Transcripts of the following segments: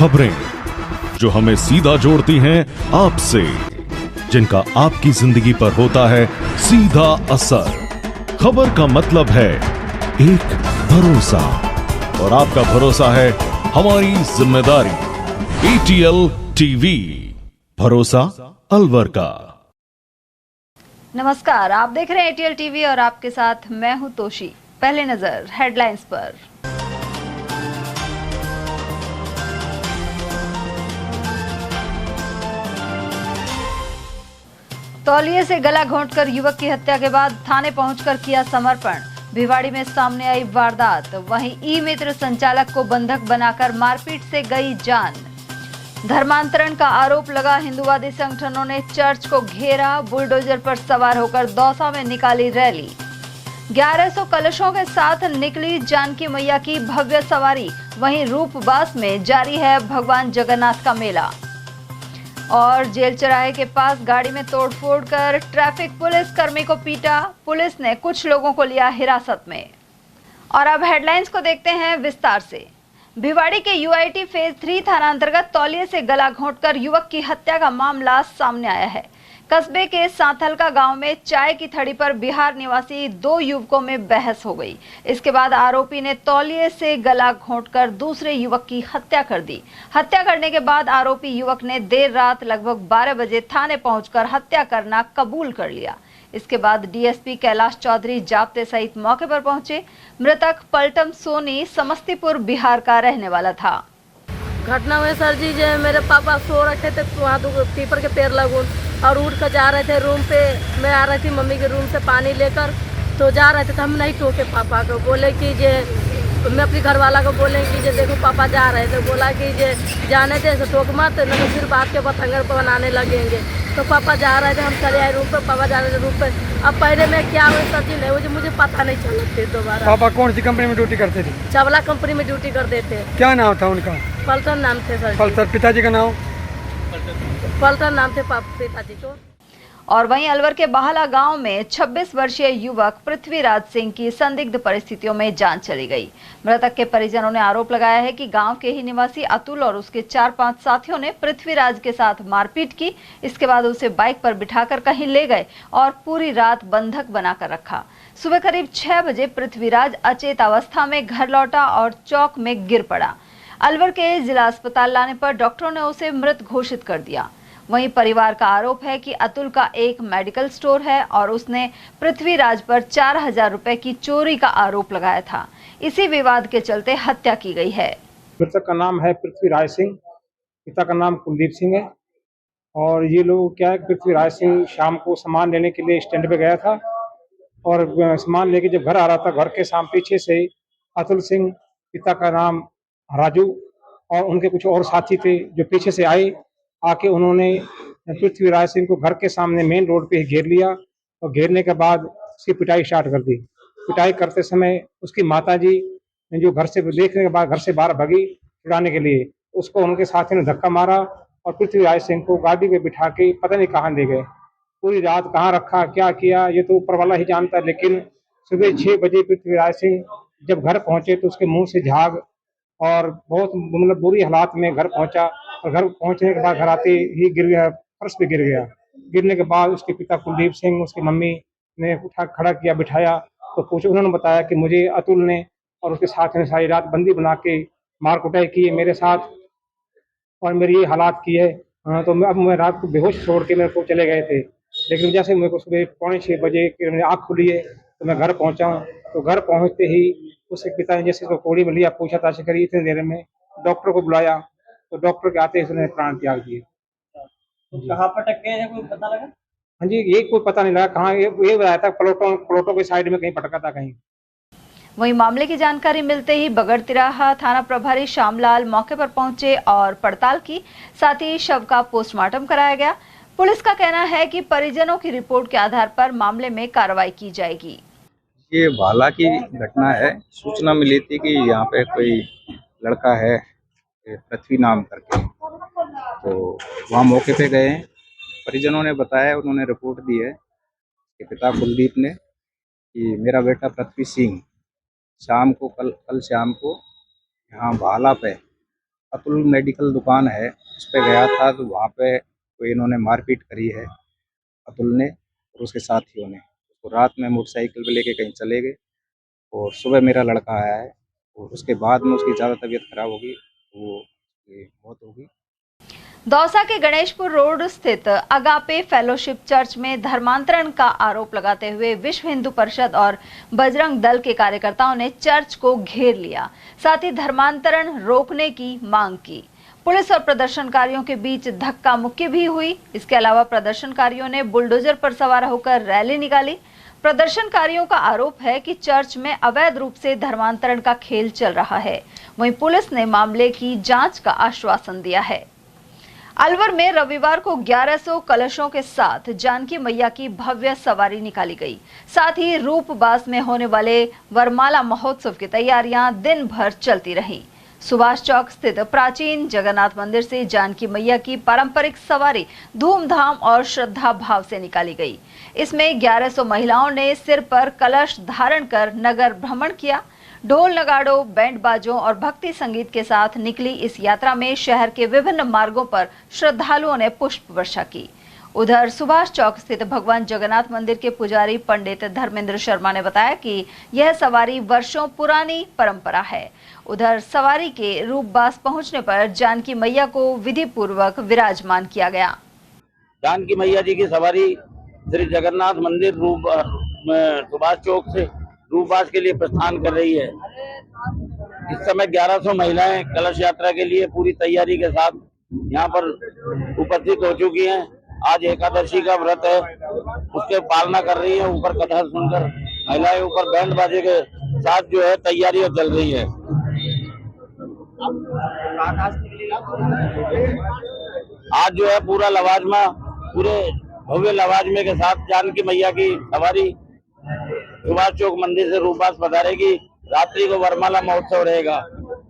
खबरें जो हमें सीधा जोड़ती हैं आपसे, जिनका आपकी जिंदगी पर होता है सीधा असर। खबर का मतलब है एक भरोसा, और आपका भरोसा है हमारी जिम्मेदारी। ATL टीवी, भरोसा अलवर का। नमस्कार, आप देख रहे हैं ATL टीवी और आपके साथ मैं हूं तोशी। पहले नजर हेडलाइंस पर। तौलिए से गला घोंटकर युवक की हत्या के बाद थाने पहुंचकर किया समर्पण। भिवाड़ी में सामने आई वारदात। वहीं ई मित्र संचालक को बंधक बनाकर मारपीट से गई जान। धर्मांतरण का आरोप लगा। हिंदूवादी संगठनों ने चर्च को घेरा। बुलडोजर पर सवार होकर दौसा में निकाली रैली। 1100 कलशों के साथ निकली जानकी मैया की भव्य सवारी। वहीं रूपबास में जारी है भगवान जगन्नाथ का मेला। और जेल चौराहे के पास गाड़ी में तोड़फोड़ कर ट्रैफिक पुलिस कर्मी को पीटा। पुलिस ने कुछ लोगों को लिया हिरासत में। और अब हेडलाइंस को देखते हैं विस्तार से। भिवाड़ी के UIT फेज 3 थाना अंतर्गत तौलिए से गला घोंटकर युवक की हत्या का मामला सामने आया है। कस्बे के सांथलका गांव में चाय की थड़ी पर बिहार निवासी 2 युवकों में बहस हो गई। इसके बाद आरोपी ने तौलिए से गला घोंटकर दूसरे युवक की हत्या कर दी। हत्या करने के बाद आरोपी युवक ने देर रात लगभग 12 बजे थाने पहुंचकर हत्या करना कबूल कर लिया। इसके बाद DSP कैलाश चौधरी जाप्ते सहित मौके पर पहुंचे। मृतक पलटम सोनी समस्तीपुर बिहार का रहने वाला था। घटना में सर जी जो मेरे पापा सो रखे थे वहाँ पीपर के पेड़ लगून और उठ कर जा रहे थे रूम पे। मैं आ रही थी मम्मी के रूम से पानी लेकर, तो जा रहे थे तो हम नहीं टोके पापा को। बोले कि जे मैं अपनी घरवाला को बोले कि जे देखो पापा जा रहे थे। बोला कि जे जाने दे तो टोक मत, नहीं तो फिर बात के बतंगर बनाने लगेंगे। तो पापा जा रहे थे, हम चले आए रूम पर। पापा जा रहे थे रूम पर। अब पहले में क्या हुआ सर जी नहीं मुझे पता नहीं चला फिर दोबारा। पापा कौन सी कंपनी में ड्यूटी करते थे? चावला कंपनी में ड्यूटी करते थे। क्या नाम था उनका? पलटन नाम थे सर। पलटन। पिताजी का नाम? पलटन नाम थे पिताजी को। और वहीं अलवर के बाहला गांव में 26 वर्षीय युवक पृथ्वीराज सिंह की संदिग्ध परिस्थितियों में जान चली गई। मृतक के परिजनों ने आरोप लगाया है कि गांव के ही निवासी अतुल और उसके 4-5 साथियों ने पृथ्वीराज के साथ मारपीट की। इसके बाद उसे बाइक पर बिठाकर कहीं ले गए और पूरी रात बंधक बनाकर रखा। सुबह करीब 6 बजे पृथ्वीराज अचेत अवस्था में घर लौटा और चौक में गिर पड़ा। अलवर के जिला अस्पताल लाने पर डॉक्टरों ने उसे मृत घोषित कर दिया। वहीं परिवार का आरोप है कि अतुल का एक मेडिकल स्टोर है और उसने पृथ्वीराज पर 4000 रुपए की चोरी का आरोप लगाया था। इसी विवाद के चलते हत्या की गई है। मृतक का नाम है पृथ्वीराज सिंह, पिता का नाम कुलदीप सिंह है। और ये लोग क्या है, पृथ्वीराज सिंह शाम को सामान लेने के लिए स्टैंड पे गया था और सामान लेके जब घर आ रहा था, घर के सामने पीछे से अतुल सिंह, पिता का नाम राजू, और उनके कुछ और साथी थे जो पीछे से आके उन्होंने पृथ्वीराज सिंह को घर के सामने मेन रोड पे ही घेर लिया और घेरने के बाद उसकी पिटाई स्टार्ट कर दी। पिटाई करते समय उसकी माताजी जो घर से देखने के बाद घर से बाहर भागी छुड़ाने के लिए, उसको उनके साथी ने धक्का मारा और पृथ्वीराज सिंह को गाड़ी पे बिठा के पता नहीं कहाँ ले गए। पूरी रात कहाँ रखा, क्या किया, ये तो ऊपर वाला ही जानता है। लेकिन सुबह 6 बजे पृथ्वीराज सिंह जब घर पहुंचे तो उसके मुंह से झाग और बहुत मतलब बुरी हालात में घर पहुंचा। और घर पहुंचने के बाद घर आते ही गिर गया, फर्श पे गिर गया। गिरने के बाद उसके पिता कुलदीप सिंह, उसकी मम्मी ने उठा खड़ा किया, बिठाया तो पूछो। उन्होंने बताया कि मुझे अतुल ने और उसके साथ ने सारी रात बंदी बना के मार कुटाई की है मेरे साथ और मेरी ये हालात की है। तो मैं रात को बेहोश छोड़ के मेरे को चले गए थे। लेकिन जैसे मेरे को सुबह 5:45 बजे मेरी आँख खुली है तो मैं घर पहुँचा हूँ। तो घर पहुँचते ही उसके पिता ने जैसे कोड़ी में लिया, पूछताछ करी। इतनी देर में डॉक्टर को बुलाया तो डॉक्टर के आते ही उसने प्राण त्याग दिए। तो कहाँ पर पटक गए हैं, कोई पता लगा? हाँ जी, ये कोई पता नहीं लगा कहाँ। ये बताया था प्लोटो के साइड में कहीं पटका था कहीं। वहीं मामले की जानकारी मिलते ही बगड़तिराहा थाना प्रभारी श्यामलाल मौके पर पहुंचे और पड़ताल की। साथ ही शव का पोस्टमार्टम कराया गया। पुलिस का कहना है कि परिजनों की रिपोर्ट के आधार पर मामले में कार्रवाई की जाएगी। ये भाला की घटना है। सूचना मिली थी कि यहाँ पे कोई लड़का है पृथ्वी नाम करके, तो वहाँ मौके पे गए हैं। परिजनों ने बताया, उन्होंने रिपोर्ट दी है कि पिता कुलदीप ने कि मेरा बेटा पृथ्वी सिंह शाम को कल शाम को यहाँ भाला पे अतुल मेडिकल दुकान है, उस पे गया था तो वहाँ पे तो इन्होंने मारपीट करी है अतुल ने और उसके साथियों ने। तो रात में मोटरसाइकिल पे लेके कहीं चले गए और सुबह मेरा लड़का आया है और उसके बाद में उसकी ज़्यादा तबीयत खराब होगी, वो उसकी मौत होगी। दौसा के गणेशपुर रोड स्थित अगापे फेलोशिप चर्च में धर्मांतरण का आरोप लगाते हुए विश्व हिंदू परिषद और बजरंग दल के कार्यकर्ताओं ने चर्च को घेर लिया, साथ ही धर्मांतरण रोकने की मांग की। पुलिस और प्रदर्शनकारियों के बीच धक्का मुक्की भी हुई। इसके अलावा प्रदर्शनकारियों ने बुलडोजर पर सवार होकर रैली निकाली। प्रदर्शनकारियों का आरोप है कि चर्च में अवैध रूप से धर्मांतरण का खेल चल रहा है। वहीं पुलिस ने मामले की जांच का आश्वासन दिया है। अलवर में रविवार को 1100 कलशों के साथ जानकी मैया की भव्य सवारी निकाली गई। साथ ही रूपबास में होने वाले वरमाला महोत्सव की तैयारियां दिन भर चलती रहीं। सुभाष चौक स्थित प्राचीन जगन्नाथ मंदिर से जानकी मैया की पारंपरिक सवारी धूमधाम और श्रद्धा भाव से निकाली गई। इसमें 1100 महिलाओं ने सिर पर कलश धारण कर नगर भ्रमण किया। ढोल नगाड़ों, बैंड बाजों और भक्ति संगीत के साथ निकली इस यात्रा में शहर के विभिन्न मार्गों पर श्रद्धालुओं ने पुष्प वर्षा की। उधर सुभाष चौक स्थित भगवान जगन्नाथ मंदिर के पुजारी पंडित धर्मेंद्र शर्मा ने बताया कि यह सवारी वर्षों पुरानी परंपरा है। उधर सवारी के रूपबास पहुंचने पर जानकी मैया को विधि पूर्वक विराजमान किया गया। जानकी मैया जी की सवारी श्री जगन्नाथ मंदिर सुभाष चौक से रूपबास के लिए प्रस्थान कर रही है। इस समय 1100 महिलाएं कलश यात्रा के लिए पूरी तैयारी के साथ यहाँ पर उपस्थित हो चुकी हैं। आज एकादशी का व्रत है, उसके पालना कर रही है। ऊपर कथा सुनकर महिलाएं ऊपर बैंड बाजे के साथ जो है तैयारियां चल रही है। आज जो है पूरा लवाजमा, पूरे भव्य लवाजमे के साथ जानकी मैया की सवारी सुभाष चौक मंदिर से रूपबास पधारेगी। रात्रि को वरमाला महोत्सव रहेगा।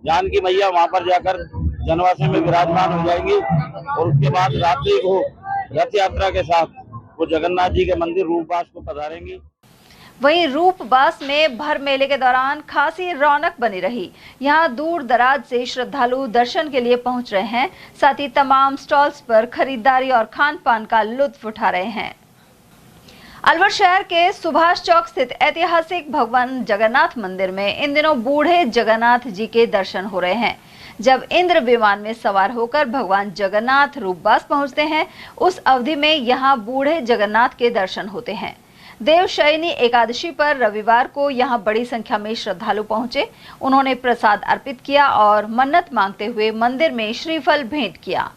जानकी मैया वहां पर जाकर जनवासे में विराजमान हो जाएंगी और उसके बाद रात्रि को रथ यात्रा के साथ वो जगन्नाथ जी के मंदिर रूपबास को पधारेंगी। वहीं रूपबास में भर मेले के दौरान खासी रौनक बनी रही। यहां दूर दराज से श्रद्धालु दर्शन के लिए पहुंच रहे हैं। साथ ही तमाम स्टॉल्स पर खरीदारी और खान पान का लुत्फ उठा रहे हैं। अलवर शहर के सुभाष चौक स्थित ऐतिहासिक भगवान जगन्नाथ मंदिर में इन दिनों बूढ़े जगन्नाथ जी के दर्शन हो रहे हैं। जब इंद्र विमान में सवार होकर भगवान जगन्नाथ रूपबास पहुंचते हैं, उस अवधि में यहां बूढ़े जगन्नाथ के दर्शन होते हैं। देवशयनी एकादशी पर रविवार को यहां बड़ी संख्या में श्रद्धालु पहुंचे। उन्होंने प्रसाद अर्पित किया और मन्नत मांगते हुए मंदिर में श्रीफल भेंट किया।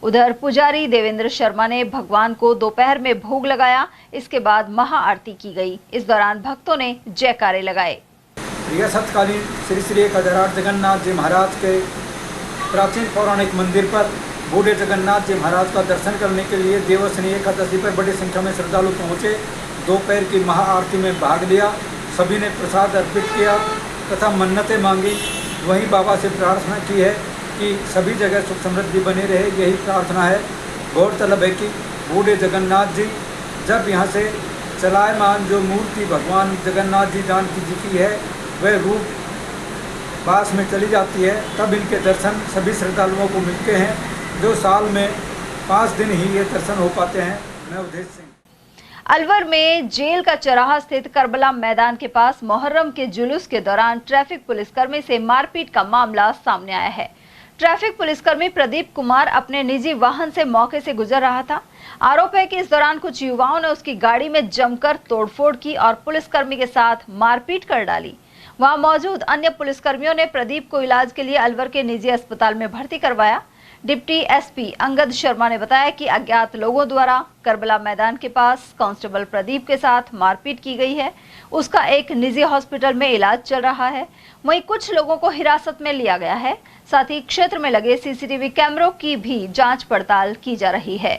उधर पुजारी देवेंद्र शर्मा ने भगवान को दोपहर में भोग लगाया। इसके बाद महाआरती की गई। इस दौरान भक्तों ने जयकारे लगाए। यह सतकालीन श्री श्री कदराट जगन्नाथ जी महाराज के प्राचीन पौराणिक मंदिर पर बूढ़े जगन्नाथ जी महाराज का दर्शन करने के लिए देवशयनी एकादशी पर बड़ी संख्या में श्रद्धालु पहुँचे। दोपहर की महाआरती में भाग लिया। सभी ने प्रसाद अर्पित किया तथा मन्नतें मांगी। वहीं बाबा से प्रार्थना की है कि सभी जगह सुख समृद्धि बनी रहे, यही प्रार्थना है। गौरतलब है कि बूढ़े जगन्नाथ जी जब यहाँ से चलायमान जो मूर्ति भगवान जगन्नाथ जी जानकी जी की है वह रूप बास में चली जाती है, तब इनके दर्शन सभी श्रद्धालुओं को मिलते हैं, जो साल में 5 दिन ही ये दर्शन हो पाते हैं। मैं उदेश सिंह। अलवर में जेल का चौराहा स्थित करबला मैदान के पास मुहर्रम के जुलूस के दौरान ट्रैफिक पुलिसकर्मी से मारपीट का मामला सामने आया है। ट्रैफिक पुलिसकर्मी प्रदीप कुमार अपने निजी वाहन से मौके से गुजर रहा था। आरोप है कि इस दौरान कुछ युवाओं ने उसकी गाड़ी में जमकर तोड़फोड़ की और पुलिसकर्मी के साथ मारपीट कर डाली। वहां मौजूद अन्य पुलिसकर्मियों ने प्रदीप को इलाज के लिए अलवर के निजी अस्पताल में भर्ती करवाया। डिप्टी एसपी अंगद शर्मा ने बताया कि अज्ञात लोगों द्वारा करबला मैदान के पास कांस्टेबल प्रदीप के साथ मारपीट की गई है। उसका एक निजी हॉस्पिटल में इलाज चल रहा है। वहीं कुछ लोगों को हिरासत में लिया गया है। साथ ही क्षेत्र में लगे सीसीटीवी कैमरों की भी जांच पड़ताल की जा रही है।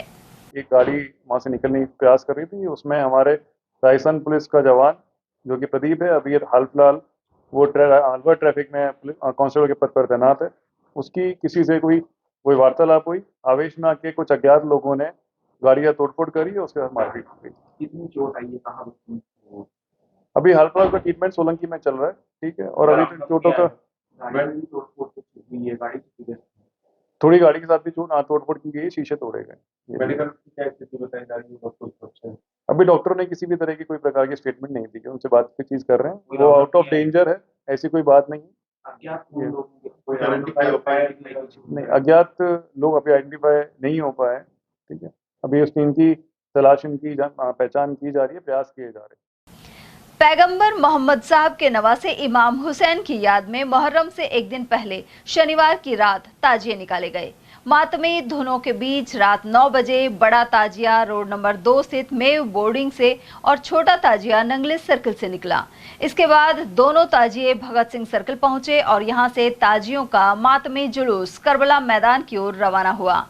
एक गाड़ी वहां से निकलने की प्रयास कर रही थी, उसमें हमारे रायसन पुलिस का जवान जो कि प्रदीप है, अभी हाल फिलहाल वो अलवर ट्रैफिक में कांस्टेबल के पद पर तैनात है। उसकी किसी से कोई वार्तालाप हुई। आवेश में आके कुछ अज्ञात लोगों ने गाड़ी का तोड़फोड़ करी और उसके बाद मारपीट की। कितनी चोट आई है, कहाँ? अभी हाल फिलहाल का ट्रीटमेंट सोलंकी में चल रहा है, ठीक है। और अभी तो चोटों का थोड़ी गाड़ी के साथ भी तोड़फोड़ की गई, शीशे तोड़े गए। मेडिकल की क्या स्थिति बताई जा रही है डॉक्टर? अभी डॉक्टरों ने किसी भी तरह की कोई प्रकार की स्टेटमेंट नहीं दी है, उनसे बात की चीज कर रहे हैं, वो आउट ऑफ डेंजर है, ऐसी कोई बात नहीं। नहीं, अज्ञात लोग अभी आइडेंटिफाई नहीं हो पाए, ठीक है। अभी इनकी तलाश, इनकी पहचान की जा रही है, प्रयास किए जा रहे हैं। पैगंबर मोहम्मद साहब के नवासे इमाम हुसैन की याद में मुहर्रम से एक दिन पहले शनिवार की रात ताजिए निकाले गए। मातमी धुनों के बीच रात 9 बजे बड़ा ताजिया रोड नंबर 2 स्थित मेव बोर्डिंग से और छोटा ताजिया नंगले सर्कल से निकला। इसके बाद दोनों ताजिए भगत सिंह सर्कल पहुंचे और यहां से ताजियों का मातमी जुलूस करबला मैदान की ओर रवाना हुआ।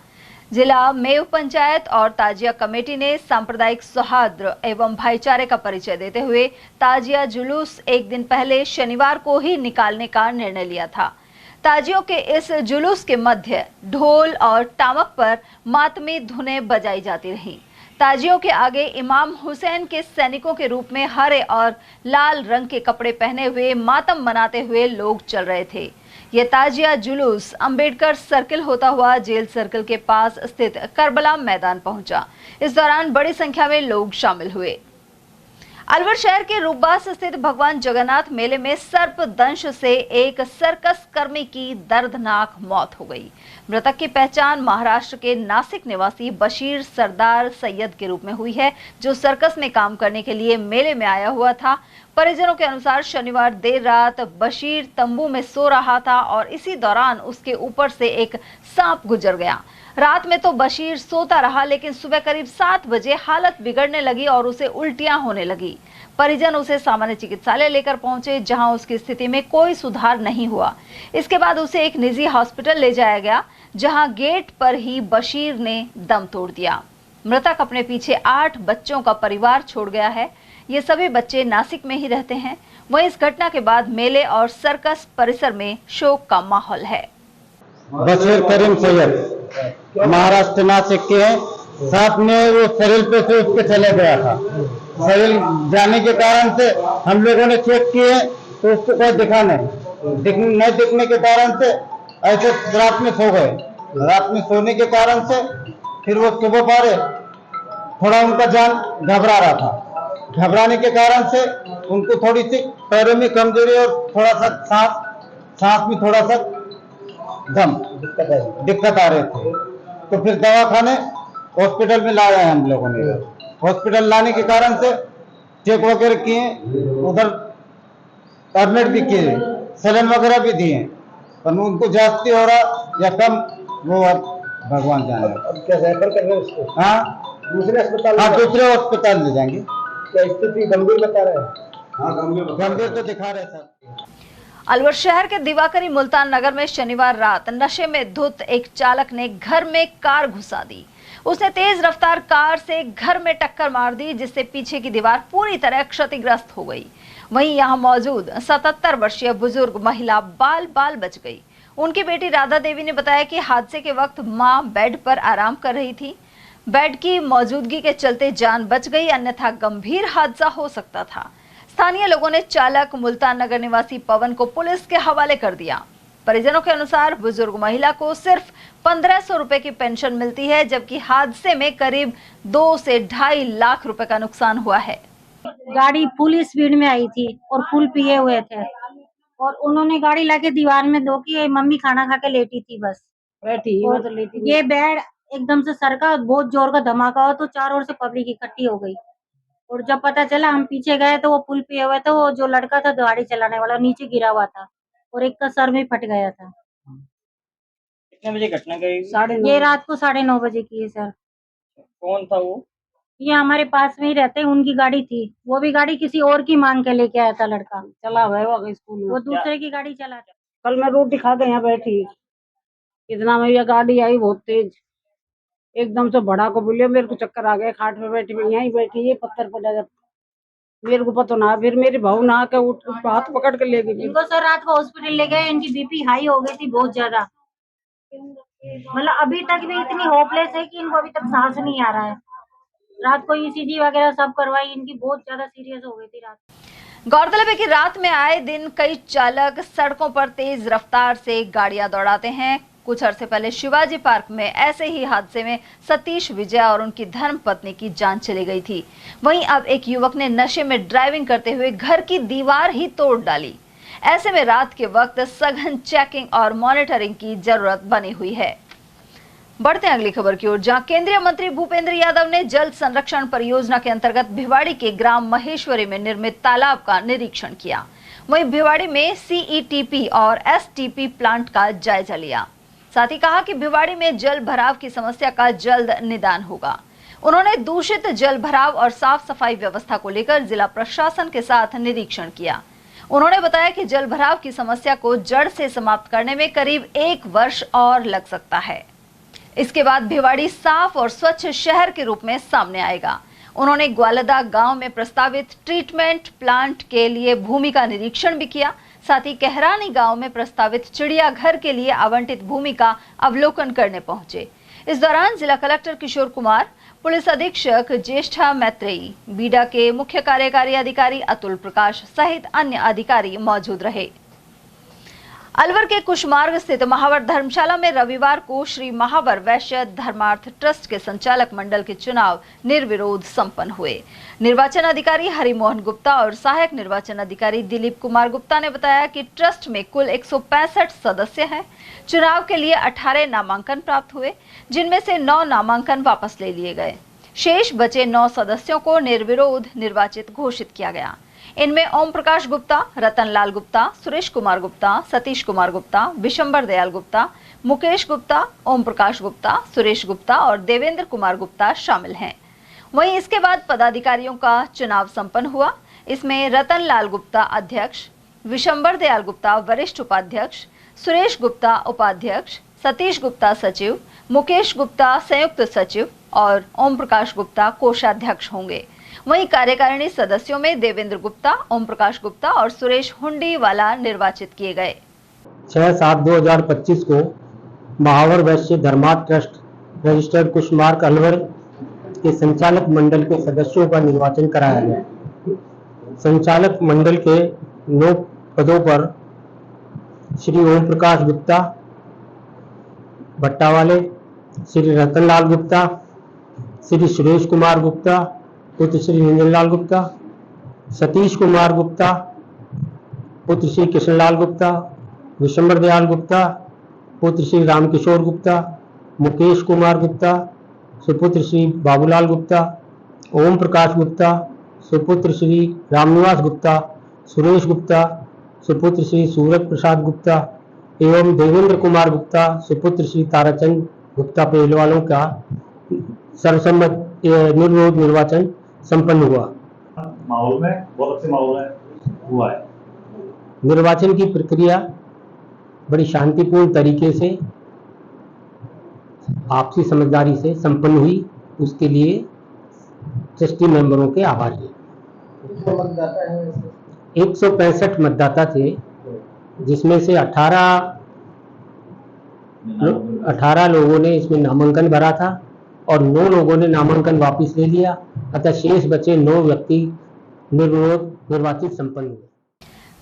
जिला मेव पंचायत और ताजिया कमेटी ने सांप्रदायिक सौहार्द एवं भाईचारे का परिचय देते हुए ताजिया जुलूस एक दिन पहले शनिवार को ही निकालने का निर्णय लिया था। ताजियों के इस जुलूस के मध्य ढोल और टामक पर मातमी धुनें बजाई जाती रहीं। ताजियों के आगे इमाम हुसैन के सैनिकों के रूप में हरे और लाल रंग के कपड़े पहने हुए मातम मनाते हुए लोग चल रहे थे। ये ताजिया जुलूस अंबेडकर सर्किल होता हुआ जेल सर्किल के पास स्थित करबला मैदान पहुंचा। इस दौरान बड़ी संख्या में लोग शामिल हुए। अलवर शहर के रूपबास स्थित भगवान जगन्नाथ मेले में सर्प दंश से एक सर्कस कर्मी की दर्दनाक मौत हो गई। मृतक की पहचान महाराष्ट्र के नासिक निवासी बशीर सरदार सैयद के रूप में हुई है, जो सर्कस में काम करने के लिए मेले में आया हुआ था। परिजनों के अनुसार शनिवार देर रात बशीर तंबू में सो रहा था और इसी दौरान उसके ऊपर से एक सांप गुजर गया। रात में तो बशीर सोता रहा, लेकिन सुबह करीब 7 बजे हालत बिगड़ने लगी और उसे उल्टियां होने लगी। परिजन उसे सामान्य चिकित्सालय लेकर पहुंचे, जहां उसकी स्थिति में कोई सुधार नहीं हुआ। इसके बाद उसे एक निजी हॉस्पिटल ले जाया गया, जहां गेट पर ही बशीर ने दम तोड़ दिया। मृतक अपने पीछे 8 बच्चों का परिवार छोड़ गया है। ये सभी बच्चे नासिक में ही रहते हैं। वहीं इस घटना के बाद मेले और सर्कस परिसर में शोक का माहौल है। बशीर करीम सैयद महाराष्ट्र नासिक के हैं। साथ में वो सरिल पे से उसके चले गया था। सरिल जाने के कारण से हम लोगों ने चेक किए तो उसको कोई दिखा नहीं दिखने के कारण से ऐसे रात में सो गए। रात में सोने के कारण से फिर वो सुबह पारे थोड़ा उनका जान घबरा रहा था। घबराने के कारण से उनको थोड़ी सी पैरों में कमजोरी और थोड़ा सा सांस में थोड़ा सा दम दिक्कत आ रहे थे। तो फिर दवाखाने हॉस्पिटल में लाए हैं हम लोगों ने। हॉस्पिटल लाने के कारण से चेक वगैरह किए, उधर एडमिट भी किए, सैलाइन वगैरह भी दिए, पर उनको जास्ती हो रहा या कम वो भगवान जाने। अब क्या रेफर कर रहे हैं उसको? हाँ, दूसरे अस्पताल। हाँ, दूसरे अस्पताल ले जाएंगे। क्या स्थिति गंभीर बता रहे हैं? हाँ, गंभीर तो दिखा रहे हैं सर। अलवर शहर के दिवाकरी मुल्तान नगर में शनिवार रात नशे में धुत एक चालक ने घर में कार घुसा दी। उसने तेज रफ्तार कार से घर में टक्कर मार दी, जिससे पीछे की दीवार पूरी तरह क्षतिग्रस्त हो गई। वहीं यहां मौजूद 77 वर्षीय बुजुर्ग महिला बाल बच गई। उनकी बेटी राधा देवी ने बताया कि हादसे के वक्त मां बेड पर आराम कर रही थी। बेड की मौजूदगी के चलते जान बच गई, अन्यथा गंभीर हादसा हो सकता था। स्थानीय लोगों ने चालक मुल्तान नगर निवासी पवन को पुलिस के हवाले कर दिया। परिजनों के अनुसार बुजुर्ग महिला को सिर्फ 1500 रुपए की पेंशन मिलती है, जबकि हादसे में करीब 2 से 2.5 लाख रुपए का नुकसान हुआ है। गाड़ी फुल स्पीड में आई थी और फुल पिए हुए थे और उन्होंने गाड़ी लाके दीवार में दो की मम्मी खाना खा के लेटी थी, बस बैठी। ये बेड एकदम से सरका, बहुत जोर का धमाका हुआ तो चारों ओर से पब्लिक इकट्ठी हो गई। और जब पता चला हम पीछे गए तो वो पुल पे हुआ था, वो जो लड़का था गाड़ी चलाने वाला नीचे गिरा हुआ था और एक का सर में फट गया था। कितने बजे घटना गई? ये रात को 9:30 बजे की है सर। कौन था वो? ये हमारे पास में ही रहते हैं, उनकी गाड़ी थी। वो भी गाड़ी किसी और की मांग के लेके आया था लड़का। चला हुआ है स्कूल में, वो दूसरे की गाड़ी चला था। कल मैं रोटी खा के यहाँ बैठी, इतना में ये गाड़ी आई बहुत तेज, एकदम से बड़ा को बोलिए, मेरे को चक्कर आ गया। खाट में बैठी, मैं यहीं बैठी, ये पत्थर पड़ा, जब मेरे को पता ना, फिर मेरी बहू ना के हाथ पकड़ के ले गई। इनको सर रात को हॉस्पिटल ले गए, इनकी बीपी हाई हो गई थी बहुत ज्यादा। मतलब अभी तक भी इतनी होपलेस है कि इनको अभी तक सांस नहीं आ रहा है। रात को ईसीजी वगैरह सब करवाई, इनकी बहुत ज्यादा सीरियस हो गई थी रात। गौरतलब है कि रात में आए दिन कई चालक सड़कों पर तेज रफ्तार से गाड़ियां दौड़ाते हैं। कुछ अरसे पहले शिवाजी पार्क में ऐसे ही हादसे में सतीश विजय और उनकी धर्मपत्नी की जान चली गई थी। वहीं अब एक युवक ने नशे में ड्राइविंग करते हुए घर की दीवार ही तोड़ डाली। ऐसे में रात के वक्त सघन चेकिंग और मॉनिटरिंग की जरूरत बनी हुई है। बढ़ते हैं अगली खबर की ओर, जहां केंद्रीय मंत्री भूपेंद्र यादव ने जल संरक्षण परियोजना के अंतर्गत भिवाड़ी के ग्राम महेश्वरी में निर्मित तालाब का निरीक्षण किया। वहीं भिवाड़ी में CETP और STP प्लांट का जायजा लिया। साथ ही कहा कि भिवाड़ी में जल भराव की समस्या का जल्द निदान होगा। उन्होंने दूषित जल भराव और साफ सफाई व्यवस्था को लेकर जिला प्रशासन के साथ निरीक्षण किया। उन्होंने बताया कि जल भराव की समस्या को जड़ से समाप्त करने में करीब 1 वर्ष और लग सकता है। इसके बाद भिवाड़ी साफ और स्वच्छ शहर के रूप में सामने आएगा। उन्होंने ग्वालदा गांव में प्रस्तावित ट्रीटमेंट प्लांट के लिए भूमि का निरीक्षण भी किया। साथ ही कहरानी गांव में प्रस्तावित चिड़ियाघर के लिए आवंटित भूमि का अवलोकन करने पहुंचे। इस दौरान जिला कलेक्टर किशोर कुमार, पुलिस अधीक्षक ज्येष्ठा मैत्रेयी, बीडा के मुख्य कार्यकारी अधिकारी अतुल प्रकाश सहित अन्य अधिकारी मौजूद रहे। अलवर के कुशमार्ग स्थित महावर धर्मशाला में रविवार को श्री महावर वैश्य धर्मार्थ ट्रस्ट के संचालक मंडल के चुनाव निर्विरोध संपन्न हुए। निर्वाचन अधिकारी हरिमोहन गुप्ता और सहायक निर्वाचन अधिकारी दिलीप कुमार गुप्ता ने बताया कि ट्रस्ट में कुल 165 सदस्य हैं। चुनाव के लिए 18 नामांकन प्राप्त हुए, जिनमें से 9 नामांकन वापस ले लिए गए। शेष बचे 9 सदस्यों को निर्विरोध निर्वाचित घोषित किया गया। इनमें ओम प्रकाश गुप्ता, रतन लाल गुप्ता, सुरेश कुमार गुप्ता, सतीश कुमार गुप्ता, विशंबर दयाल गुप्ता, मुकेश गुप्ता, ओम प्रकाश गुप्ता, सुरेश गुप्ता और देवेंद्र कुमार गुप्ता शामिल हैं। वहीं इसके बाद पदाधिकारियों का चुनाव संपन्न हुआ। इसमें रतन लाल गुप्ता अध्यक्ष, विशंबर दयाल गुप्ता वरिष्ठ उपाध्यक्ष, सुरेश गुप्ता उपाध्यक्ष, सतीश गुप्ता सचिव, मुकेश गुप्ता संयुक्त सचिव और ओम प्रकाश गुप्ता कोषाध्यक्ष होंगे। वहीं कार्यकारिणी सदस्यों में देवेंद्र गुप्ता, ओम प्रकाश गुप्ता और सुरेश हुंडीवाला निर्वाचित किए गए। 6/7/2025 को महावर वैश्य धर्मार्थ ट्रस्ट रजिस्टर्ड कुशमार्ग अलवर के संचालक मंडल के सदस्यों का निर्वाचन कराया गया। संचालक मंडल के 9 पदों पर श्री ओम प्रकाश गुप्ता भट्टा वाले, श्री रतनलाल गुप्ता, श्री सुरेश कुमार गुप्ता पुत्र श्री निंजनलाल गुप्ता, सतीश कुमार गुप्ता पुत्र श्री कृष्णलाल गुप्ता, विशंबर दयाल गुप्ता पुत्र श्री रामकिशोर गुप्ता, मुकेश कुमार गुप्ता सुपुत्र श्री बाबूलाल गुप्ता, ओम प्रकाश गुप्ता सुपुत्र श्री रामनिवास गुप्ता, सुरेश गुप्ता सुपुत्र श्री सूरज प्रसाद गुप्ता एवं देवेंद्र कुमार गुप्ता सुपुत्र श्री ताराचंद गुप्ता पहलवानों का सर्वसम्मत निर्विरोध निर्वाचन संपन्न हुआ। माहौल में बहुत अच्छे माहौल में हुआ है। निर्वाचन की प्रक्रिया बड़ी शांतिपूर्ण तरीके से आपसी समझदारी से संपन्न हुई। उसके लिए ट्रस्टी मेंबरों के आभारी हैं। 165 मतदाता थे, जिसमें से 18 लोगों ने इसमें नामांकन भरा था और 9 लोगों ने नामांकन वापस ले लिया। अतः शेष बचे 9 व्यक्ति निर्विरोध निर्वाचित संपन्न हुए।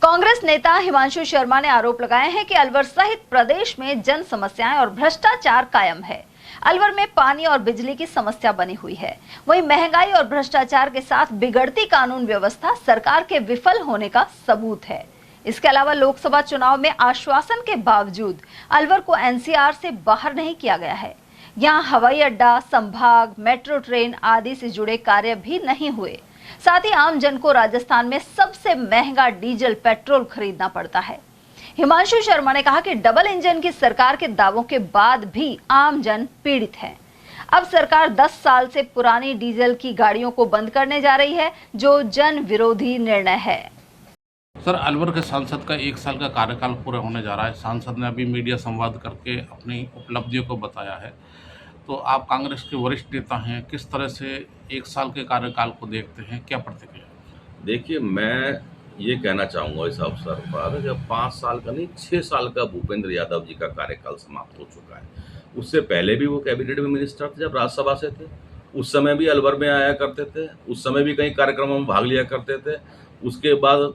कांग्रेस नेता हिमांशु शर्मा ने आरोप लगाए हैं कि अलवर सहित प्रदेश में जन समस्याएं और भ्रष्टाचार कायम है। अलवर में पानी और बिजली की समस्या बनी हुई है। वहीं महंगाई और भ्रष्टाचार के साथ बिगड़ती कानून व्यवस्था सरकार के विफल होने का सबूत है। इसके अलावा लोकसभा चुनाव में आश्वासन के बावजूद अलवर को NCR से बाहर नहीं किया गया है। यहाँ हवाई अड्डा, संभाग, मेट्रो ट्रेन आदि से जुड़े कार्य भी नहीं हुए। साथ ही आम जन को राजस्थान में सबसे महंगा डीजल पेट्रोल खरीदना पड़ता है। हिमांशु शर्मा ने कहा कि डबल इंजन की सरकार के दावों के बाद भी आम जन पीड़ित है। अब सरकार 10 साल से पुरानी डीजल की गाड़ियों को बंद करने जा रही है, जो जन विरोधी निर्णय है। सर, अलवर के सांसद का 1 साल का कार्यकाल पूरा होने जा रहा है। सांसद ने अभी मीडिया संवाद करके अपनी उपलब्धियों को बताया है। तो आप कांग्रेस के वरिष्ठ नेता हैं, किस तरह से 1 साल के कार्यकाल को देखते हैं, क्या प्रतिक्रिया? देखिए, मैं ये कहना चाहूँगा इस अवसर पर, जब 5 साल का नहीं 6 साल का भूपेंद्र यादव जी का कार्यकाल समाप्त हो चुका है। उससे पहले भी वो कैबिनेट में मिनिस्टर थे, जब राज्यसभा से थे, उस समय भी अलवर में आया करते थे, उस समय भी कई कार्यक्रमों में भाग लिया करते थे। उसके बाद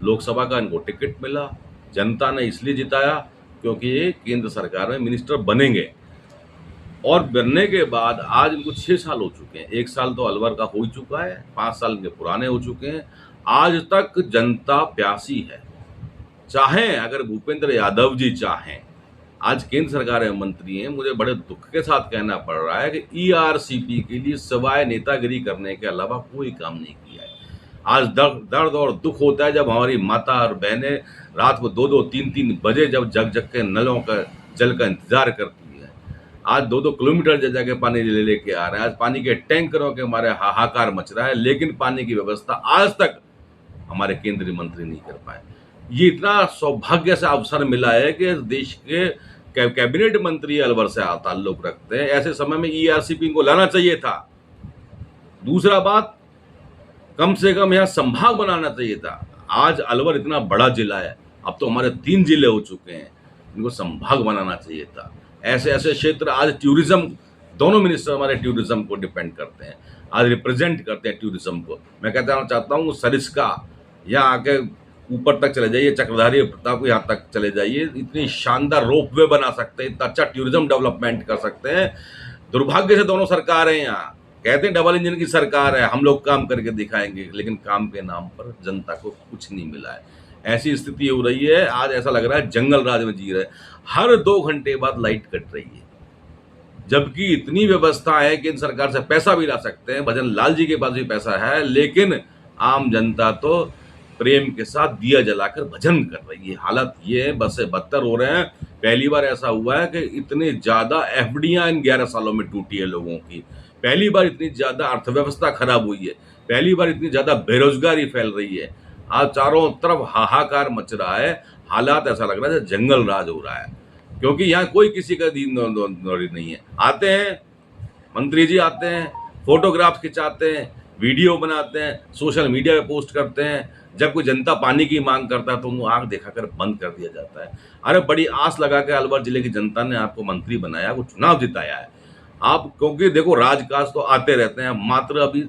लोकसभा का इनको टिकट मिला, जनता ने इसलिए जिताया क्योंकि ये केंद्र सरकार में मिनिस्टर बनेंगे और बनने के बाद आज इनको 6 साल हो चुके हैं। 1 साल तो अलवर का हो ही चुका है, 5 साल के पुराने हो चुके हैं। आज तक जनता प्यासी है। चाहें अगर भूपेंद्र यादव जी चाहें, आज केंद्र सरकार में मंत्री हैं, मुझे बड़े दुख के साथ कहना पड़ रहा है कि ईआरसीपी के लिए सिवाय नेतागिरी करने के अलावा कोई काम नहीं किया है। आज दर्द और दुख होता है जब हमारी माता और बहनें रात को 2-2, 3-3 बजे जब जग के नलों का जल का इंतजार करती है। आज 2-2 किलोमीटर जगह के पानी लेके आ रहे हैं। आज पानी के टैंकरों के हमारे हाहाकार मच रहा है, लेकिन पानी की व्यवस्था आज तक हमारे केंद्रीय मंत्री नहीं कर पाए। ये इतना सौभाग्य से अवसर मिला है कि देश के कैबिनेट मंत्री अलवर से ताल्लुक रखते हैं। ऐसे समय में ईआरसीपी को लाना चाहिए था। दूसरा बात, कम से कम यहाँ संभाग बनाना चाहिए था। आज अलवर इतना बड़ा जिला है, अब तो हमारे 3 जिले हो चुके हैं, इनको संभाग बनाना चाहिए था। ऐसे ऐसे क्षेत्र आज टूरिज्म, दोनों मिनिस्टर हमारे टूरिज्म को डिपेंड करते हैं, आज रिप्रेजेंट करते हैं टूरिज्म को। मैं कहना चाहता हूँ सरिस्का यहाँ आके ऊपर तक चले जाइए, चक्रधारी प्रताप यहाँ तक चले जाइए, इतनी शानदार रोपवे बना सकते हैं, इतना अच्छा टूरिज्म डेवलपमेंट कर सकते हैं। दुर्भाग्य से दोनों सरकारें यहाँ कहते हैं डबल इंजन की सरकार है, हम लोग काम करके दिखाएंगे, लेकिन काम के नाम पर जनता को कुछ नहीं मिला है। ऐसी स्थिति हो रही है, आज ऐसा लग रहा है जंगल राज में जी रहे। हर 2 घंटे बाद लाइट कट रही है, जबकि इतनी व्यवस्था है कि इन सरकार से पैसा भी ला सकते हैं, भजन लाल जी के पास भी पैसा है, लेकिन आम जनता तो प्रेम के साथ दिया जलाकर भजन कर रही है। हालत ये है, बस से बदतर हो रहे हैं। पहली बार ऐसा हुआ है कि इतनी ज़्यादा एफडीआं इन 11 सालों में टूटी है लोगों की। पहली बार इतनी ज़्यादा अर्थव्यवस्था खराब हुई है, पहली बार इतनी ज़्यादा बेरोजगारी फैल रही है। आज चारों तरफ हाहाकार मच रहा है, हालात ऐसा लग रहा है जंगल राज हो रहा है, क्योंकि यहाँ कोई किसी का दीन दौड़ी नहीं है। आते हैं मंत्री जी, आते हैं, फोटोग्राफ खिंचाते हैं, वीडियो बनाते हैं, सोशल मीडिया पे पोस्ट करते हैं। जब कोई जनता पानी की मांग करता है तो उनको आंख दिखाकर बंद कर दिया जाता है। अरे बड़ी आस लगा के अलवर जिले की जनता ने आपको मंत्री बनाया, वो चुनाव जिताया है आप, क्योंकि देखो राजकाज तो आते रहते हैं, मात्र अभी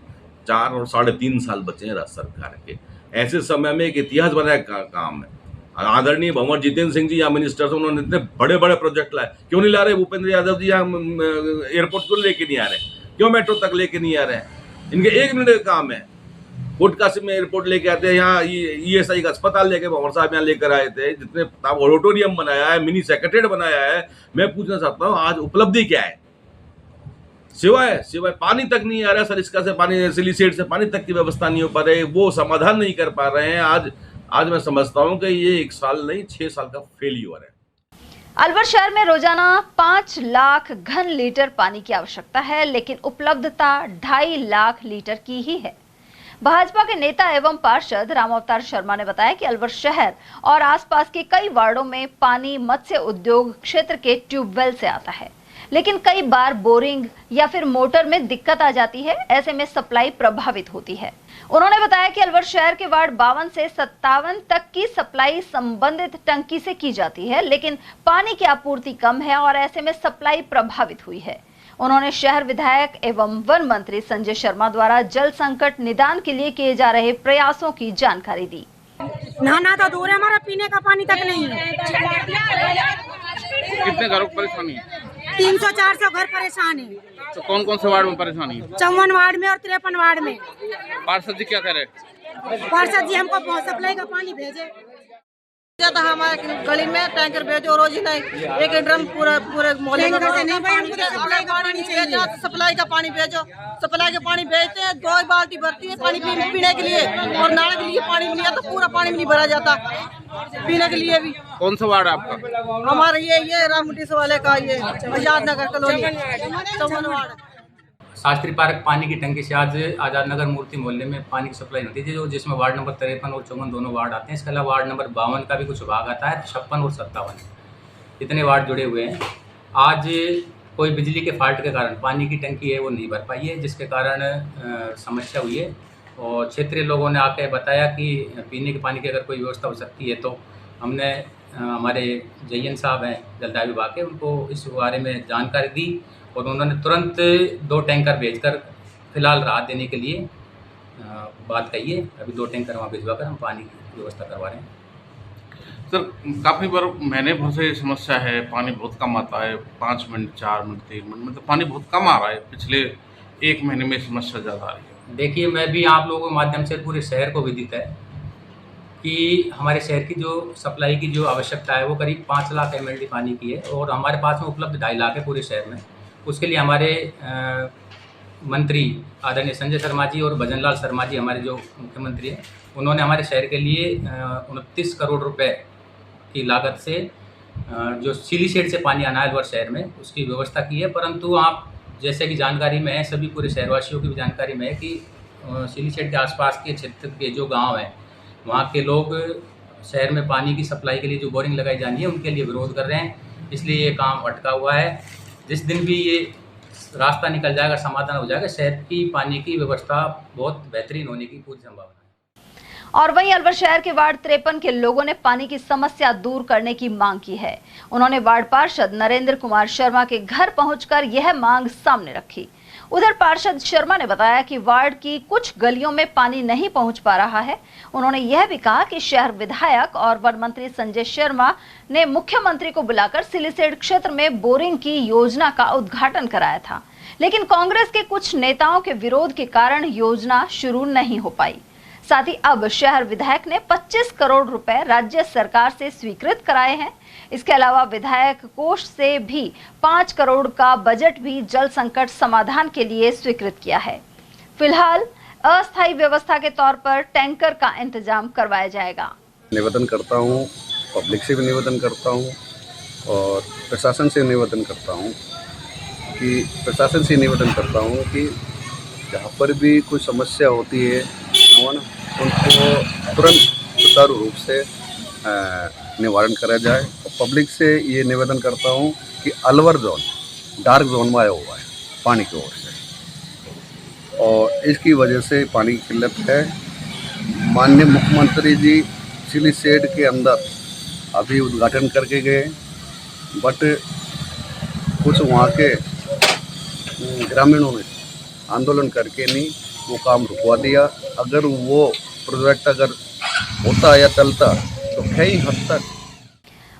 4 और 3.5 साल बचे हैं राज्य सरकार के। ऐसे समय में एक इतिहास बनाया काम है। आदरणीय भंवर जितेंद्र सिंह जी यहाँ मिनिस्टर थे, उन्होंने इतने बड़े बड़े प्रोजेक्ट लाए, क्यों नहीं ला रहे भूपेंद्र यादव जी? यहाँ एयरपोर्ट क्यों लेके नहीं आ रहे, क्यों मेट्रो तक लेके नहीं आ रहे हैं? इनके 1 मिनट का काम है। कोटकाशी में एयरपोर्ट लेके आते हैं, यहाँ ईएसआई का अस्पताल लेके भंवर साहब यहाँ लेकर आए थे, जितने ऑडिटोरियम बनाया है, मिनी सेक्रेटेरिएट बनाया है। मैं पूछना चाहता हूँ आज उपलब्धि क्या है? सिवाय पानी तक नहीं आ रहा, सरिस्का से पानी, सिलीसेट से पानी तक की व्यवस्था नहीं हो पा रही, वो समाधान नहीं कर पा रहे हैं। आज मैं समझता हूं कि ये 1 साल नहीं 6 साल का फेलियर है। अलवर शहर में रोजाना 5 लाख घन लीटर पानी की आवश्यकता है, लेकिन उपलब्धता 2.5 लाख लीटर की ही है। भाजपा के नेता एवं पार्षद रामावतार शर्मा ने बताया कि अलवर शहर और आसपास के कई वार्डों में पानी मत्स्य उद्योग क्षेत्र के ट्यूबवेल से आता है, लेकिन कई बार बोरिंग या फिर मोटर में दिक्कत आ जाती है। ऐसे में सप्लाई प्रभावित होती है। उन्होंने बताया कि अलवर शहर के वार्ड 52 से 57 तक की सप्लाई संबंधित टंकी से की जाती है, लेकिन पानी की आपूर्ति कम है और ऐसे में सप्लाई प्रभावित हुई है। उन्होंने शहर विधायक एवं वन मंत्री संजय शर्मा द्वारा जल संकट निदान के लिए किए जा रहे प्रयासों की जानकारी दी। नहाना तो दूर है, हमारा पीने का पानी तक नहीं है। कितने घरों को परेशानी है? 300-400 घर परेशान है। तो कौन कौन से वार्ड में परेशानी है? 54 वार्ड में और 53 वार्ड में। पार्षद जी क्या कह रहे? पार्षद जी हमको सप्लाई का पानी भेजे। तो हमारे गली में टैंकर भेजो, रोज ही नहीं, एक ड्रम पूरे मोहल्ले में सप्लाई का पानी भेजो। सप्लाई का पानी भेजते हैं, 2 बाल्टी भरती है पानी पीने के लिए, और नाले के लिए पानी नहीं आता, पूरा पानी भी नहीं भरा जाता पीने के लिए भी। कौन सा वार्ड आपका? हमारा ये रामगुटी वाले का, ये Azad Nagar colony 54 ward. Shastri park पानी की टंकी से आज आज़ाद नगर मूर्ति मोहल्ले में पानी की सप्लाई होती थी, जो जिसमें वार्ड नंबर 53 और 54 दोनों वार्ड आते हैं। इसके अलावा वार्ड नंबर 52 का भी कुछ भाग आता है, 56 और 57 इतने वार्ड जुड़े हुए हैं। आज कोई बिजली के फॉल्ट के कारण पानी की टंकी है वो नहीं भर पाई है, जिसके कारण समस्या हुई है। और क्षेत्रीय लोगों ने आके बताया कि पीने के पानी की अगर कोई व्यवस्था हो सकती है, तो हमने हमारे जयन साहब हैं जलदाय विभाग के, उनको इस बारे में जानकारी दी और उन्होंने तुरंत 2 टैंकर भेजकर फिलहाल राहत देने के लिए बात कही है। अभी 2 टैंकर वहाँ भिजवा कर हम पानी की व्यवस्था करवा रहे हैं। सर काफ़ी बार महीने भर से ये समस्या है, पानी बहुत कम आता है, 5 मिनट 4 मिनट 3 मिनट मतलब पानी बहुत कम आ रहा है। पिछले 1 महीने में समस्या ज़्यादा आ रही है। देखिए, मैं भी आप लोगों के माध्यम से पूरे शहर को विदित है कि हमारे शहर की जो सप्लाई की जो आवश्यकता है वो करीब 5 लाख MLD पानी की है और हमारे पास में उपलब्ध 2.5 लाख है पूरे शहर में। उसके लिए हमारे मंत्री आदरणीय संजय शर्मा जी और भजन लाल शर्मा जी, हमारे जो मुख्यमंत्री हैं, उन्होंने हमारे शहर के लिए 29 करोड़ रुपए की लागत से जो सिली शेड से पानी आना है अलवर शहर में, उसकी व्यवस्था की है। परंतु आप जैसे कि जानकारी में है, सभी पूरे शहरवासियों की भी जानकारी में है कि सिली शेड के आसपास के क्षेत्र के जो गांव हैं, वहाँ के लोग शहर में पानी की सप्लाई के लिए जो बोरिंग लगाई जानी है उनके लिए विरोध कर रहे हैं। इसलिए ये काम अटका हुआ है। जिस दिन भी ये रास्ता निकल जाएगा, समाधान हो जाएगा, शहर की पानी की व्यवस्था बहुत बेहतरीन होने की पूरी संभावना है। और वहीं अलवर शहर के वार्ड 53 के लोगों ने पानी की समस्या दूर करने की मांग की है। उन्होंने वार्ड पार्षद नरेंद्र कुमार शर्मा के घर पहुंचकर यह मांग सामने रखी। उधर पार्षद शर्मा ने बताया कि वार्ड की कुछ गलियों में पानी नहीं पहुंच पा रहा है। उन्होंने यह भी कहा कि शहर विधायक और वन मंत्री संजय शर्मा ने मुख्यमंत्री को बुलाकर सिलीसेड क्षेत्र में बोरिंग की योजना का उद्घाटन कराया था, लेकिन कांग्रेस के कुछ नेताओं के विरोध के कारण योजना शुरू नहीं हो पाई। साथ ही अब शहर विधायक ने 25 करोड़ रुपए राज्य सरकार से स्वीकृत कराए हैं। इसके अलावा विधायक कोष से भी 5 करोड़ का बजट भी जल संकट समाधान के लिए स्वीकृत किया है। फिलहाल अस्थायी व्यवस्था के तौर पर टैंकर का इंतजाम करवाया जाएगा। निवेदन करता हूँ, पब्लिक से भी निवेदन करता हूँ और प्रशासन से निवेदन करता हूँ कि जहाँ पर भी कोई समस्या होती है उनको तुरंत सुचारू रूप से निवारण करा जाए। और पब्लिक से ये निवेदन करता हूँ कि अलवर जोन डार्क जोन में आया हुआ है पानी की ओर से, और इसकी वजह से पानी की किल्लत है। माननीय मुख्यमंत्री जी सिली शेड के अंदर अभी उद्घाटन करके गए, बट कुछ वहाँ के ग्रामीणों ने आंदोलन करके नहीं वो काम रुकवा दिया। अगर वो प्रोजेक्ट होता या चलता तो कई हद तक।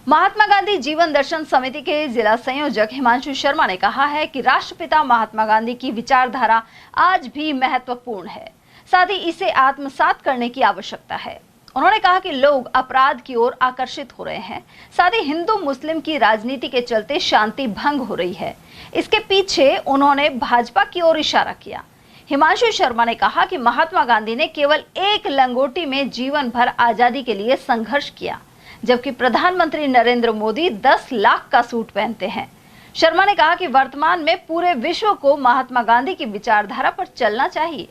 महात्मा गांधी जीवन दर्शन समिति के जिला संयोजक हिमांशु शर्मा ने कहा है कि राष्ट्रपिता महात्मा गांधी की विचारधारा आज भी महत्वपूर्ण है, साथ ही इसे आत्मसात करने की आवश्यकता है। उन्होंने कहा कि लोग अपराध की ओर आकर्षित हो रहे हैं, साथ ही हिंदू मुस्लिम की राजनीति के चलते शांति भंग हो रही है। इसके पीछे उन्होंने भाजपा की ओर इशारा किया। हिमांशु शर्मा ने कहा कि महात्मा गांधी ने केवल एक लंगोटी में जीवन भर आजादी के लिए संघर्ष किया, जबकि प्रधानमंत्री नरेंद्र मोदी 10 लाख का सूट पहनते हैं। शर्मा ने कहा कि वर्तमान में पूरे विश्व को महात्मा गांधी की विचारधारा पर चलना चाहिए।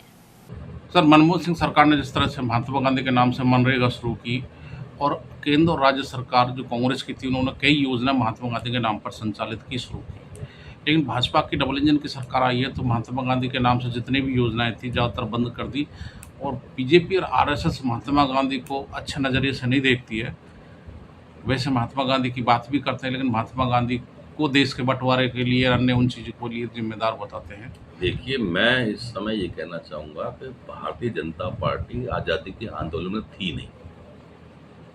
सर, मनमोहन सिंह सरकार ने जिस तरह से महात्मा गांधी के नाम से मनरेगा शुरू की और केंद्र और राज्य सरकार जो कांग्रेस की थी, उन्होंने कई योजना महात्मा गांधी के नाम पर संचालित की, शुरू की। लेकिन भाजपा की डबल इंजन की सरकार आई है तो महात्मा गांधी के नाम से जितनी भी योजनाएं थी ज़्यादातर बंद कर दी। और बीजेपी और आरएसएस महात्मा गांधी को अच्छे नज़रिए से नहीं देखती है। वैसे महात्मा गांधी की बात भी करते हैं, लेकिन महात्मा गांधी को देश के बंटवारे के लिए अन्य उन चीज़ों को लिए जिम्मेदार बताते हैं। देखिए, मैं इस समय ये कहना चाहूँगा कि भारतीय जनता पार्टी आज़ादी के आंदोलन में थी नहीं।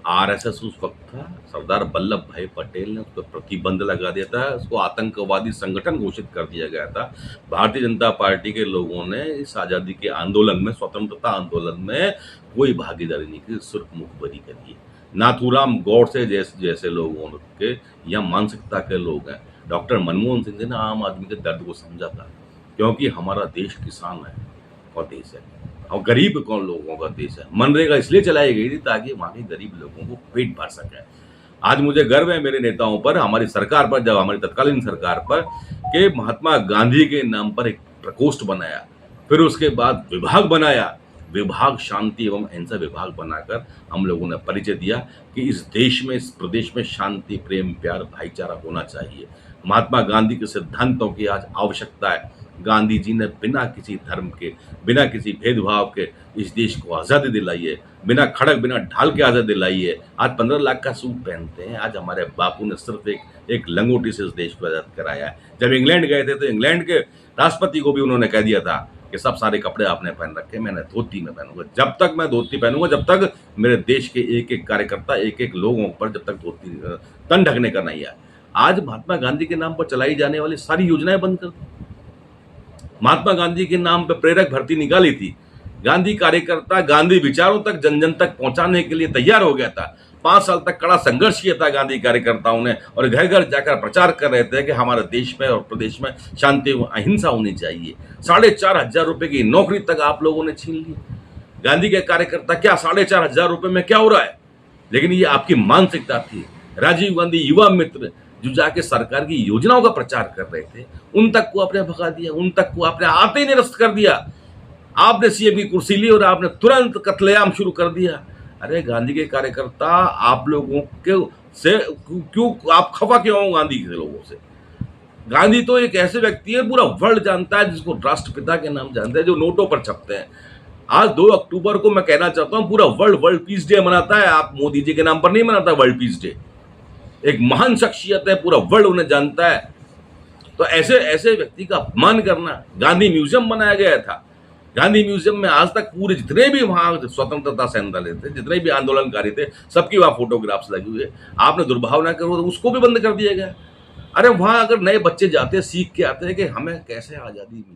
आरएसएस उस वक्त था, सरदार वल्लभ भाई पटेल ने उस पर प्रतिबंध लगा दिया था, उसको आतंकवादी संगठन घोषित कर दिया गया था। भारतीय जनता पार्टी के लोगों ने इस आज़ादी के आंदोलन में, स्वतंत्रता आंदोलन में कोई भागीदारी नहीं की, सिर्फ मुखबरी करी है। नाथूराम गौडसे जैसे लोगों के या मानसिकता के लोग हैं। डॉक्टर मनमोहन सिंह ने आम आदमी के दर्द को समझा था, क्योंकि हमारा देश किसान है और देश है और गरीब कौन लोगों का देश है। मनरेगा इसलिए चलाई गई थी ताकि वहाँ के गरीब लोगों को पेट भर सके। आज मुझे गर्व है मेरे नेताओं पर, हमारी सरकार पर, जब हमारी तत्कालीन सरकार पर, कि महात्मा गांधी के नाम पर एक प्रकोष्ठ बनाया, फिर उसके बाद विभाग बनाया, विभाग शांति एवं अहिंसा विभाग बनाकर हम लोगों ने परिचय दिया कि इस देश में, इस प्रदेश में शांति, प्रेम, प्यार, भाईचारा होना चाहिए। महात्मा गांधी के सिद्धांतों की आज आवश्यकता है। गांधी जी ने बिना किसी धर्म के, बिना किसी भेदभाव के इस देश को आज़ादी दिलाई है, बिना खड़क, बिना ढाल के आज़ादी दिलाई है। आज 15 लाख का सूट पहनते हैं। आज हमारे बापू ने सिर्फ एक लंगोटी से इस देश को आज़ाद कराया है। जब इंग्लैंड गए थे तो इंग्लैंड के राष्ट्रपति को भी उन्होंने कह दिया था कि सब सारे कपड़े आपने पहन रखे, मैंने धोती में पहनूंगा। जब तक मैं धोती पहनूंगा, जब तक मेरे देश के एक एक कार्यकर्ता, एक एक लोगों पर जब तक धोती तन ढकने का नहीं आए। आज महात्मा गांधी के नाम पर चलाई जाने वाली सारी योजनाएं बंद कर दी। महात्मा गांधी के नाम पर प्रेरक भर्ती निकाली थी। गांधी कार्यकर्ता गांधी विचारों तक जन जन तक पहुंचाने के लिए तैयार हो गया था। 5 साल तक कड़ा संघर्ष किया था गांधी कार्यकर्ताओं ने, और घर घर जाकर प्रचार कर रहे थे कि हमारे देश में और प्रदेश में शांति व अहिंसा होनी चाहिए। 4,500 रुपए की नौकरी तक आप लोगों ने छीन ली। गांधी के कार्यकर्ता क्या 4,500 रुपए में क्या हो रहा है? लेकिन ये आपकी मानसिकता थी। राजीव गांधी युवा मित्र जो जाके सरकार की योजनाओं का प्रचार कर रहे थे, उन तक को आपने भगा दिया, उन तक को आपने आते ही निरस्त कर दिया। आपने सीएम की कुर्सी ली और आपने तुरंत कत्लेआम शुरू कर दिया। अरे गांधी के कार्यकर्ता, आप लोगों के से क्यों आप खफा क्यों हो गांधी के लोगों से? गांधी तो एक ऐसे व्यक्ति है, पूरा वर्ल्ड जानता है, जिसको राष्ट्रपिता के नाम जानते हैं, जो नोटों पर छपते हैं। आज 2 अक्टूबर को मैं कहना चाहता हूं, पूरा वर्ल्ड पीस डे मनाता है। आप मोदी जी के नाम पर नहीं मनाता वर्ल्ड पीस डे। एक महान शख्सियत है, पूरा वर्ल्ड उन्हें जानता है। तो ऐसे व्यक्ति का अपमान करना। गांधी म्यूजियम बनाया गया था। गांधी म्यूजियम में आज तक पूरे जितने भी वहां स्वतंत्रता सेनानी थे, जितने भी आंदोलनकारी थे, सबकी वहां फोटोग्राफ्स लगी हुई है। आपने दुर्भावना करो तो उसको भी बंद कर दिया गया। अरे वहां अगर नए बच्चे जाते, सीख के आते हैं कि हमें कैसे आजादी मिली।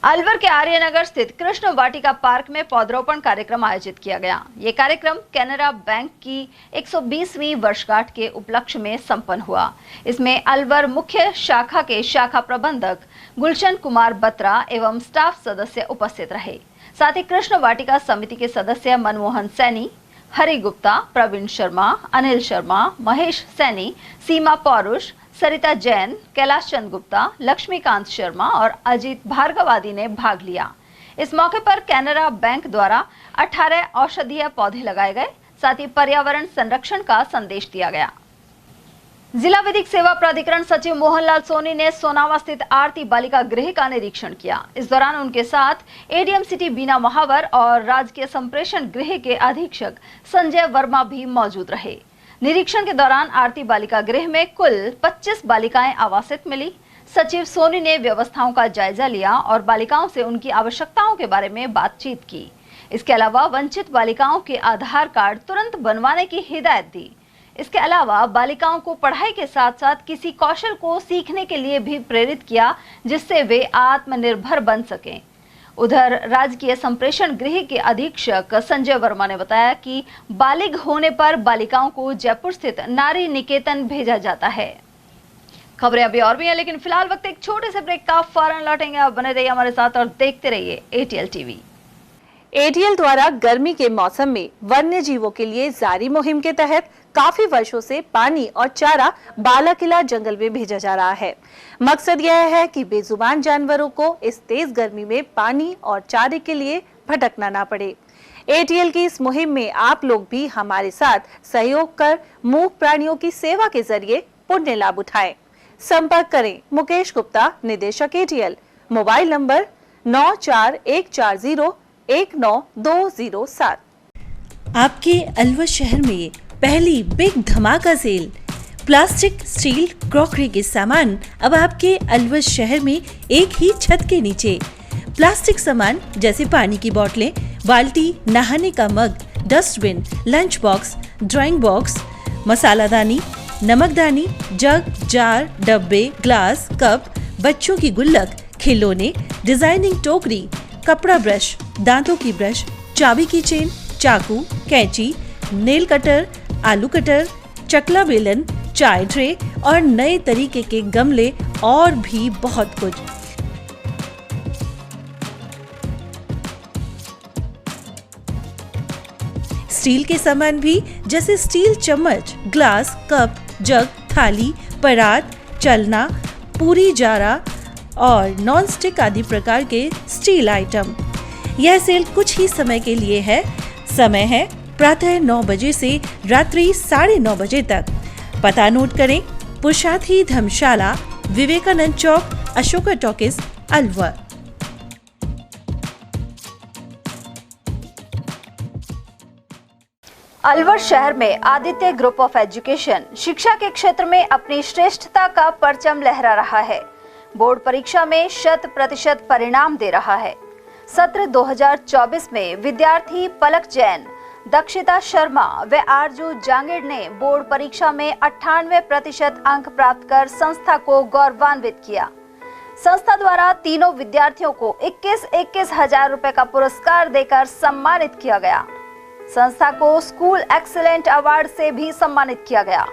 अलवर के आर्यनगर स्थित कृष्ण वाटिका पार्क में पौधरोपण कार्यक्रम आयोजित किया गया। ये कार्यक्रम कैनरा बैंक की 120वीं वर्षगांठ के उपलक्ष्य में संपन्न हुआ। इसमें अलवर मुख्य शाखा के शाखा प्रबंधक गुलशन कुमार बत्रा एवं स्टाफ सदस्य उपस्थित रहे। साथ ही कृष्ण वाटिका समिति के सदस्य मनमोहन सैनी, हरि गुप्ता, प्रवीण शर्मा, अनिल शर्मा, महेश सैनी, सीमा पौरुष, सरिता जैन, कैलाश चंद गुप्ता, लक्ष्मीकांत शर्मा और अजीत भार्गव आदि ने भाग लिया। इस मौके पर कैनरा बैंक द्वारा 18 औषधीय पौधे लगाए गए। साथ ही पर्यावरण संरक्षण का संदेश दिया गया। जिला विधिक सेवा प्राधिकरण सचिव मोहनलाल सोनी ने सोनावा स्थित आरती बालिका गृह का निरीक्षण किया। इस दौरान उनके साथ एडीएम सिटी बीना महावर और राजकीय संप्रेषण गृह के अधीक्षक संजय वर्मा भी मौजूद रहे। निरीक्षण के दौरान आरती बालिका गृह में कुल 25 बालिकाएं आवासित मिली। सचिव सोनी ने व्यवस्थाओं का जायजा लिया और बालिकाओं से उनकी आवश्यकताओं के बारे में बातचीत की। इसके अलावा वंचित बालिकाओं के आधार कार्ड तुरंत बनवाने की हिदायत दी। इसके अलावा बालिकाओं को पढ़ाई के साथ साथ किसी कौशल को सीखने के लिए भी प्रेरित किया, जिससे वे आत्मनिर्भर बन सकें। उधर राजकीय संप्रेषण गृह के अधीक्षक संजय वर्मा ने बताया कि बालिग होने पर बालिकाओं को जयपुर स्थित नारी निकेतन भेजा जाता है। खबरें अभी और भी हैं, लेकिन फिलहाल वक्त एक छोटे से ब्रेक का। फौरन लौटेंगे। आप बने रहिए हमारे साथ और देखते रहिए एटीएल टीवी। एटीएल द्वारा गर्मी के मौसम में वन्य जीवों के लिए जारी मुहिम के तहत काफी वर्षों से पानी और चारा बालाकिला जंगल में भेजा जा रहा है। मकसद यह है कि बेजुबान जानवरों को इस तेज गर्मी में पानी और चारे के लिए भटकना ना पड़े। एटीएल की इस मुहिम में आप लोग भी हमारे साथ सहयोग कर मूक प्राणियों की सेवा के जरिए पुण्य लाभ उठाएं। संपर्क करें मुकेश गुप्ता, निदेशक एटीएल, मोबाइल नंबर 9414019207। आपके अलवर शहर में पहली बिग धमाका सेल। प्लास्टिक, स्टील, क्रॉकरी के सामान अब आपके अलवर शहर में एक ही छत के नीचे। प्लास्टिक सामान जैसे पानी की बोतलें, बाल्टी, नहाने का mug, dustbin, lunch box, drawing box, मसालादानी, नमकदानी, जग, जार, डब्बे, ग्लास, कप, बच्चों की गुल्लक, खिलौने, डिजाइनिंग टोकरी, कपड़ा ब्रश, दांतों की ब्रश, चाबी की चेन, चाकू, कैंची, नेल कटर, आलू कटर, चकला बेलन, चाय ट्रे और नए तरीके के गमले और भी बहुत कुछ। स्टील के सामान भी जैसे स्टील चम्मच, ग्लास, कप, जग, थाली, परात, चलना, पूरी जारा और नॉन स्टिक आदि प्रकार के स्टील आइटम। यह सेल कुछ ही समय के लिए है। समय है प्रातः 9 बजे से रात्रि 9:30 बजे तक। पता नोट करें, पुरुषार्थी धर्मशाला, विवेकानंद चौक, अशोका टॉकीज, अलवर। अलवर शहर में आदित्य ग्रुप ऑफ एजुकेशन शिक्षा के क्षेत्र में अपनी श्रेष्ठता का परचम लहरा रहा है। बोर्ड परीक्षा में 100% परिणाम दे रहा है। सत्र 2024 में विद्यार्थी पलक जैन, दक्षिता शर्मा व आरजू जांगीड़ ने बोर्ड परीक्षा में 98% अंक प्राप्त कर संस्था को गौरवान्वित किया। संस्था द्वारा तीनों विद्यार्थियों को 21-21 हजार रुपए का पुरस्कार देकर सम्मानित किया गया। संस्था को स्कूल एक्सीलेंट अवार्ड से भी सम्मानित किया गया।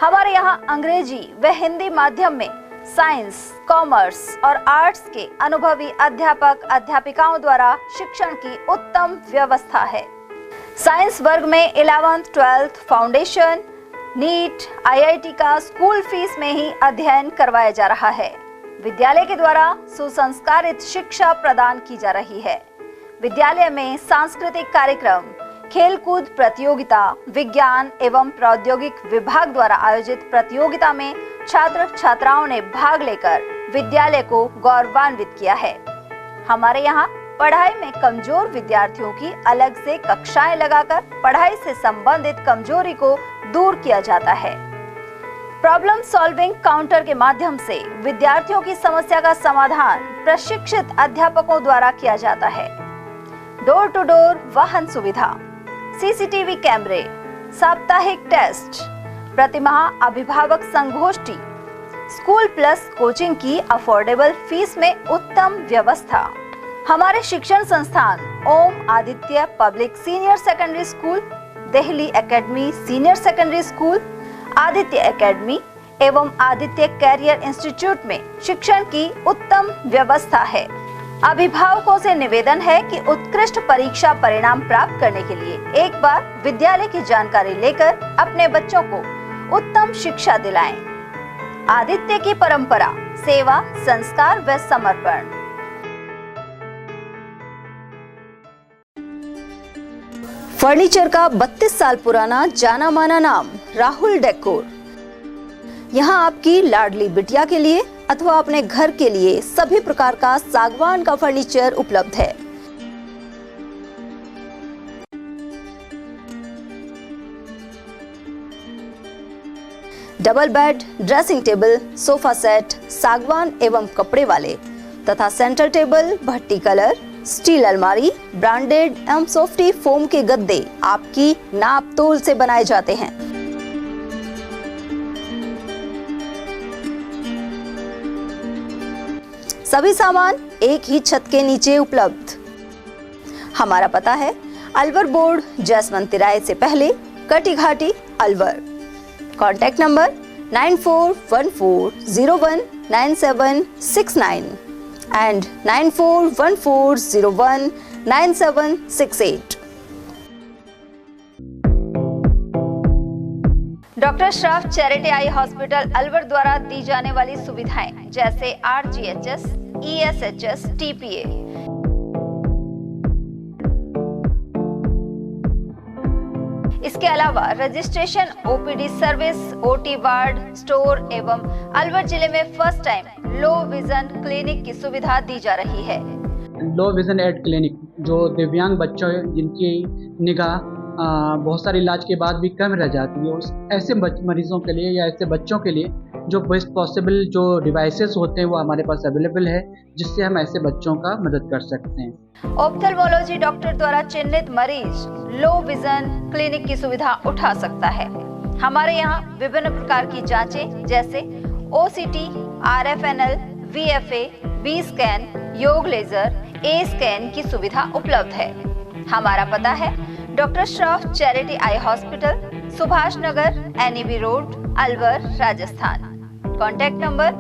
हमारे यहाँ अंग्रेजी व हिंदी माध्यम में साइंस, कॉमर्स और आर्ट्स के अनुभवी अध्यापक अध्यापिकाओं द्वारा शिक्षण की उत्तम व्यवस्था है। साइंस वर्ग में 11th, 12th foundation, NEET, IIT का स्कूल फीस में ही अध्ययन करवाया जा रहा है। विद्यालय के द्वारा सुसंस्कारित शिक्षा प्रदान की जा रही है। विद्यालय में सांस्कृतिक कार्यक्रम, खेलकूद प्रतियोगिता, विज्ञान एवं प्रौद्योगिक विभाग द्वारा आयोजित प्रतियोगिता में छात्र छात्राओं ने भाग लेकर विद्यालय को गौरवान्वित किया है। हमारे यहाँ पढ़ाई में कमजोर विद्यार्थियों की अलग से कक्षाएं लगाकर पढ़ाई से संबंधित कमजोरी को दूर किया जाता है। प्रॉब्लम सॉल्विंग काउंटर के माध्यम से विद्यार्थियों की समस्या का समाधान प्रशिक्षित अध्यापकों द्वारा किया जाता है। डोर टू डोर वाहन सुविधा, CCTV कैमरे, साप्ताहिक टेस्ट, प्रतिमाह अभिभावक संगोष्ठी, स्कूल प्लस कोचिंग की अफोर्डेबल फीस में उत्तम व्यवस्था। हमारे शिक्षण संस्थान Om Aditya public senior secondary school, Delhi academy senior secondary school, Aditya academy एवं आदित्य कैरियर इंस्टीट्यूट में शिक्षण की उत्तम व्यवस्था है। अभिभावकों से निवेदन है कि उत्कृष्ट परीक्षा परिणाम प्राप्त करने के लिए एक बार विद्यालय की जानकारी लेकर अपने बच्चों को उत्तम शिक्षा दिलाएं। आदित्य की परंपरा, सेवा, संस्कार व समर्पण। फर्नीचर का 32 साल पुराना जाना माना नाम राहुल डेकोर। यहाँ आपकी लाडली बिटिया के लिए अथवा अपने घर के लिए सभी प्रकार का सागवान का फर्नीचर उपलब्ध है। Double bed, dressing table, sofa set सागवान एवं कपड़े वाले तथा सेंटर टेबल, भट्टी कलर, स्टील अलमारी, ब्रांडेड एवं सॉफ्टी फोम के गद्दे आपकी नाप तोल से बनाए जाते हैं। सभी सामान एक ही छत के नीचे उपलब्ध। हमारा पता है अलवर बोर्ड, जसवंत तिराहे से पहले, कटी घाटी, Alwar. Contact number 9414019769 and 9414019768। Doctor Shroff charity eye hospital Alwar द्वारा दी जाने वाली सुविधाएं जैसे RGHS, ESHS, TPA, इसके अलावा registration, OPD service, OT ward, store एवं अलवर जिले में first time low vision clinic की सुविधा दी जा रही है। लो विजन एड क्लिनिक जो दिव्यांग बच्चों जिनकी निगाह बहुत सारे इलाज के बाद भी कम रह जाती है, उस ऐसे मरीजों के लिए या ऐसे बच्चों के लिए जो बेस्ट पॉसिबल जो डिवाइसेस होते हैं वो हमारे पास अवेलेबल है, जिससे हम ऐसे बच्चों का मदद कर सकते हैं। ऑप्थेल्मोलॉजी डॉक्टर द्वारा चिन्हित मरीज लो विजन क्लिनिक की सुविधा उठा सकता है। हमारे यहाँ विभिन्न प्रकार की जांचें जैसे OCT, RFNL, VFA, B scan, YAG laser, A scan की सुविधा उपलब्ध है। हमारा पता है doctor Shroff charity eye hospital, Subhash Nagar, NEB road, Alwar, Rajasthan. Contact number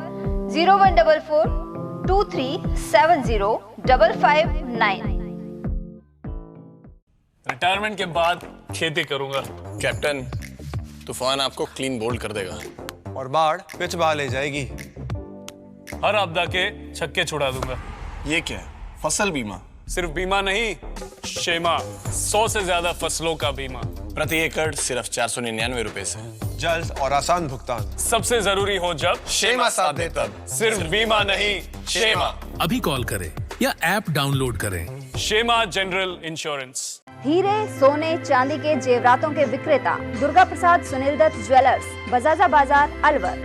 014423705559। Retirement के बाद खेती करूंगा। कैप्टन, तूफान आपको क्लीन बोल्ड कर देगा और बाढ़ पिच बहा ले जाएगी। हर आपदा के छक्के छुड़ा दूंगा। ये क्या है? फसल बीमा? सिर्फ बीमा नहीं, शेमा, 100 से ज्यादा फसलों का बीमा, प्रति एकड़ सिर्फ 499 रुपए से। जल्द और आसान भुगतान, सबसे जरूरी हो जब शेमा साथ दे तब। सिर्फ बीमा नहीं, शेमा। अभी कॉल करें या ऐप डाउनलोड करें। Kshema general insurance. हीरे, सोने, चांदी के जेवरातों के विक्रेता दुर्गा प्रसाद सुनील दत्त ज्वेलर्स, बजाजा बाजार, अलवर।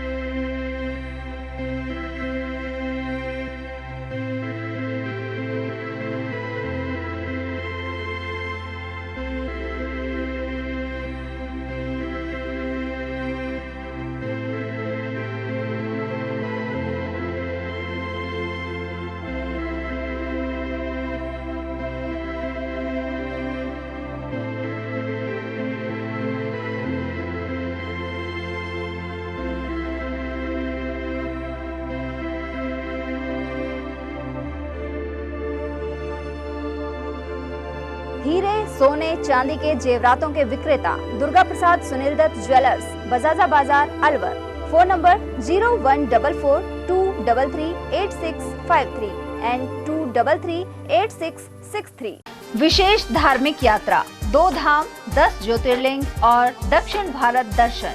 हीरे, सोने, चांदी के जेवरातों के विक्रेता Durga Prasad Sunil Dutt jewellers, Bajaja Bazaar, Alwar. Phone number 01442338653 and 2338663। विशेष धार्मिक यात्रा, 2 धाम, 10 ज्योतिर्लिंग और दक्षिण भारत दर्शन।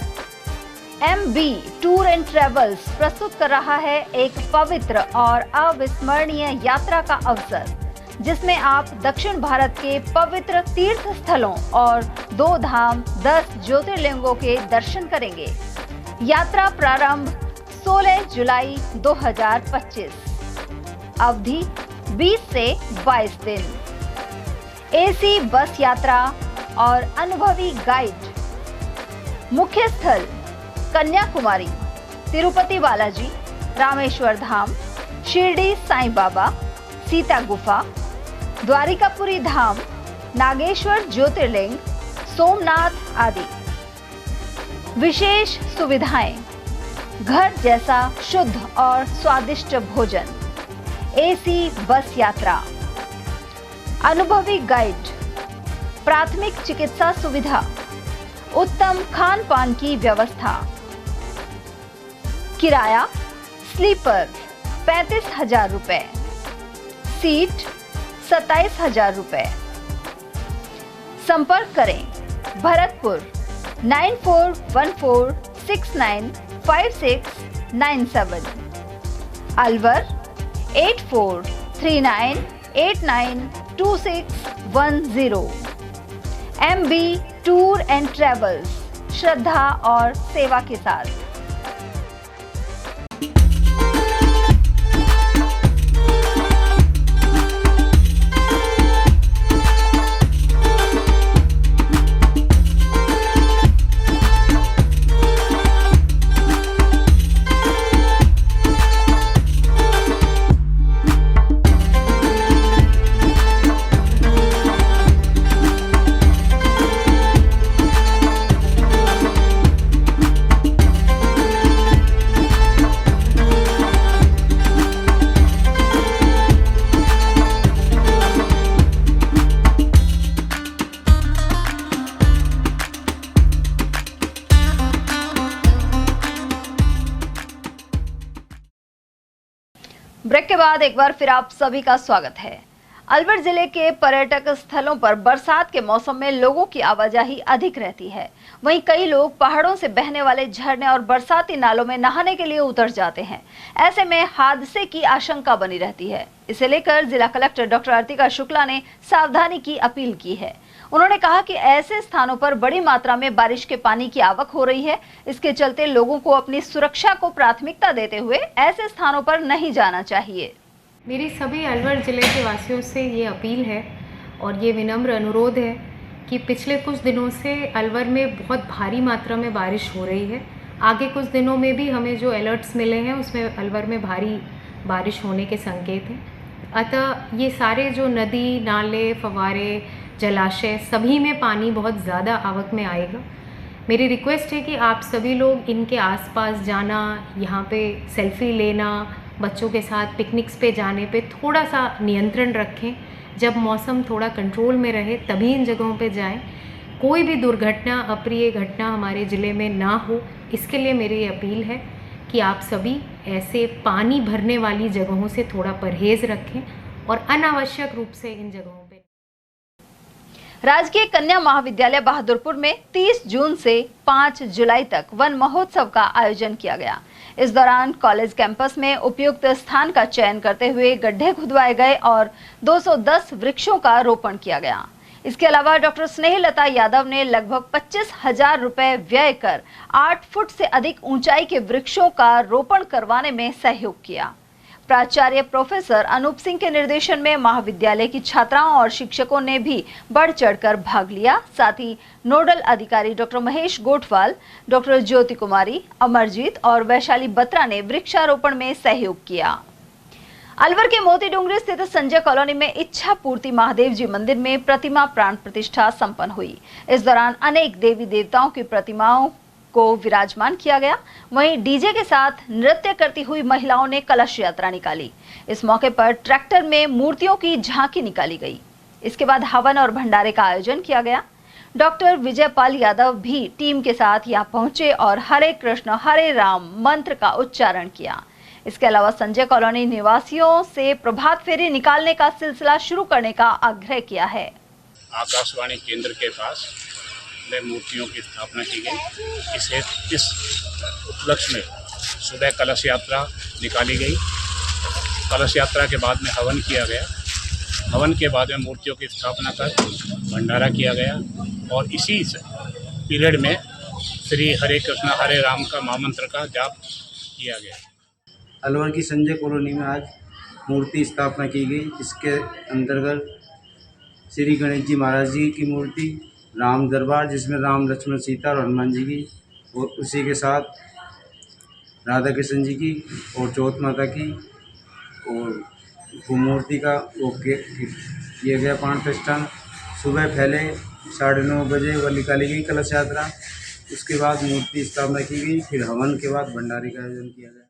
MB टूर एंड ट्रेवल्स प्रस्तुत कर रहा है एक पवित्र और अविस्मरणीय यात्रा का अवसर, जिसमें आप दक्षिण भारत के पवित्र तीर्थ स्थलों और 2 धाम, 10 ज्योतिर्लिंगों के दर्शन करेंगे। यात्रा प्रारंभ 16 जुलाई 2025, अवधि 20 से 22 दिन। AC बस यात्रा और अनुभवी गाइड। मुख्य स्थल कन्याकुमारी, तिरुपति बालाजी, रामेश्वर धाम, शिरडी साईं बाबा, सीता गुफा, द्वारिकापुरी धाम, नागेश्वर ज्योतिर्लिंग, सोमनाथ आदि। विशेष सुविधाएं, घर जैसा शुद्ध और स्वादिष्ट भोजन, AC बस यात्रा, अनुभवी गाइड, प्राथमिक चिकित्सा सुविधा, उत्तम खान पान की व्यवस्था। किराया स्लीपर 35,000 रुपए, सीट 27,000 रुपए। संपर्क करें Bharatpur 9414695697, Alwar 8439892610। MB tour and travels, श्रद्धा और सेवा के साथ। ब्रेक के बाद एक बार फिर आप सभी का स्वागत है। अलवर जिले के पर्यटक स्थलों पर बरसात के मौसम में लोगों की आवाजाही अधिक रहती है। वहीं कई लोग पहाड़ों से बहने वाले झरने और बरसाती नालों में नहाने के लिए उतर जाते हैं। ऐसे में हादसे की आशंका बनी रहती है। इसे लेकर जिला कलेक्टर डॉक्टर अर्तिका शुक्ला ने सावधानी की अपील की है। उन्होंने कहा कि ऐसे स्थानों पर बड़ी मात्रा में बारिश के पानी की आवक हो रही है। इसके चलते लोगों को अपनी सुरक्षा को प्राथमिकता देते हुए ऐसे स्थानों पर नहीं जाना चाहिए। मेरी सभी अलवर ज़िले के वासियों से ये अपील है और ये विनम्र अनुरोध है कि पिछले कुछ दिनों से अलवर में बहुत भारी मात्रा में बारिश हो रही है। आगे कुछ दिनों में भी हमें जो अलर्ट्स मिले हैं उसमें अलवर में भारी बारिश होने के संकेत हैं। अतः ये सारे जो नदी, नाले, फव्वारे, जलाशय सभी में पानी बहुत ज़्यादा आवक में आएगा। मेरी रिक्वेस्ट है कि आप सभी लोग इनके आसपास जाना, यहाँ पे सेल्फी लेना, बच्चों के साथ पिकनिक्स पे जाने पे थोड़ा सा नियंत्रण रखें। जब मौसम थोड़ा कंट्रोल में रहे तभी इन जगहों पे जाएं। कोई भी दुर्घटना, अप्रिय घटना हमारे ज़िले में ना हो, इसके लिए मेरी अपील है कि आप सभी ऐसे पानी भरने वाली जगहों से थोड़ा परहेज़ रखें और अनावश्यक रूप से इन जगहों पे। राजकीय कन्या महाविद्यालय बहादुरपुर में 30 जून से 5 जुलाई तक वन महोत्सव का आयोजन किया गया। इस दौरान कॉलेज कैंपस में उपयुक्त स्थान का चयन करते हुए गड्ढे खुदवाए गए और 210 वृक्षों का रोपण किया गया। इसके अलावा डॉक्टर स्नेहलता यादव ने लगभग 25,000 रुपए व्यय कर 8 फुट से अधिक ऊंचाई के वृक्षों का रोपण करवाने में सहयोग किया। प्राचार्य प्रोफेसर अनूप सिंह के निर्देशन में महाविद्यालय की छात्राओं और शिक्षकों ने भी बढ़ चढ़कर भाग लिया। साथ ही नोडल अधिकारी डॉक्टर महेश गोठवाल, डॉक्टर ज्योति कुमारी, अमरजीत और वैशाली बत्रा ने वृक्षारोपण में सहयोग किया। अलवर के मोती डूंगरी स्थित संजय कॉलोनी में इच्छा पूर्ति महादेव जी मंदिर में प्रतिमा प्राण प्रतिष्ठा संपन्न हुई। इस दौरान अनेक देवी देवताओं की प्रतिमाओं को विराजमान किया गया। वहीं डीजे के साथ नृत्य करती हुई महिलाओं ने कलश यात्रा निकाली। इस मौके पर ट्रैक्टर में मूर्तियों की झांकी निकाली गई। इसके बाद हवन और भंडारे का आयोजन किया गया। डॉक्टर विजयपाल यादव भी टीम के साथ यहाँ पहुंचे और हरे कृष्ण हरे राम मंत्र का उच्चारण किया। इसके अलावा संजय कॉलोनी निवासियों से प्रभात फेरी निकालने का सिलसिला शुरू करने का आग्रह किया है। आकाशवाणी केंद्र के पास में मूर्तियों की स्थापना की गई। इस उपलक्ष्य में सुबह कलश यात्रा निकाली गई। कलश यात्रा के बाद में हवन किया गया। हवन के बाद में मूर्तियों की स्थापना कर भंडारा किया गया और इसी पीरियड में श्री हरे कृष्ण हरे राम का महामंत्र का जाप किया गया। अलवर की संजय कॉलोनी में आज मूर्ति स्थापना की गई, जिसके अंतर्गत श्री गणेश जी महाराज जी की मूर्ति, राम दरबार जिसमें राम लक्ष्मण सीता और हनुमान जी की, और उसी के साथ राधा कृष्ण जी की और चौथ माता की, और मूर्ति का वो किया गया पान प्रतिष्ठान। सुबह पहले 9:30 बजे वह निकाली गई कलश यात्रा। उसके बाद मूर्ति स्थापना की गई, फिर हवन के बाद भंडारे का आयोजन किया गया।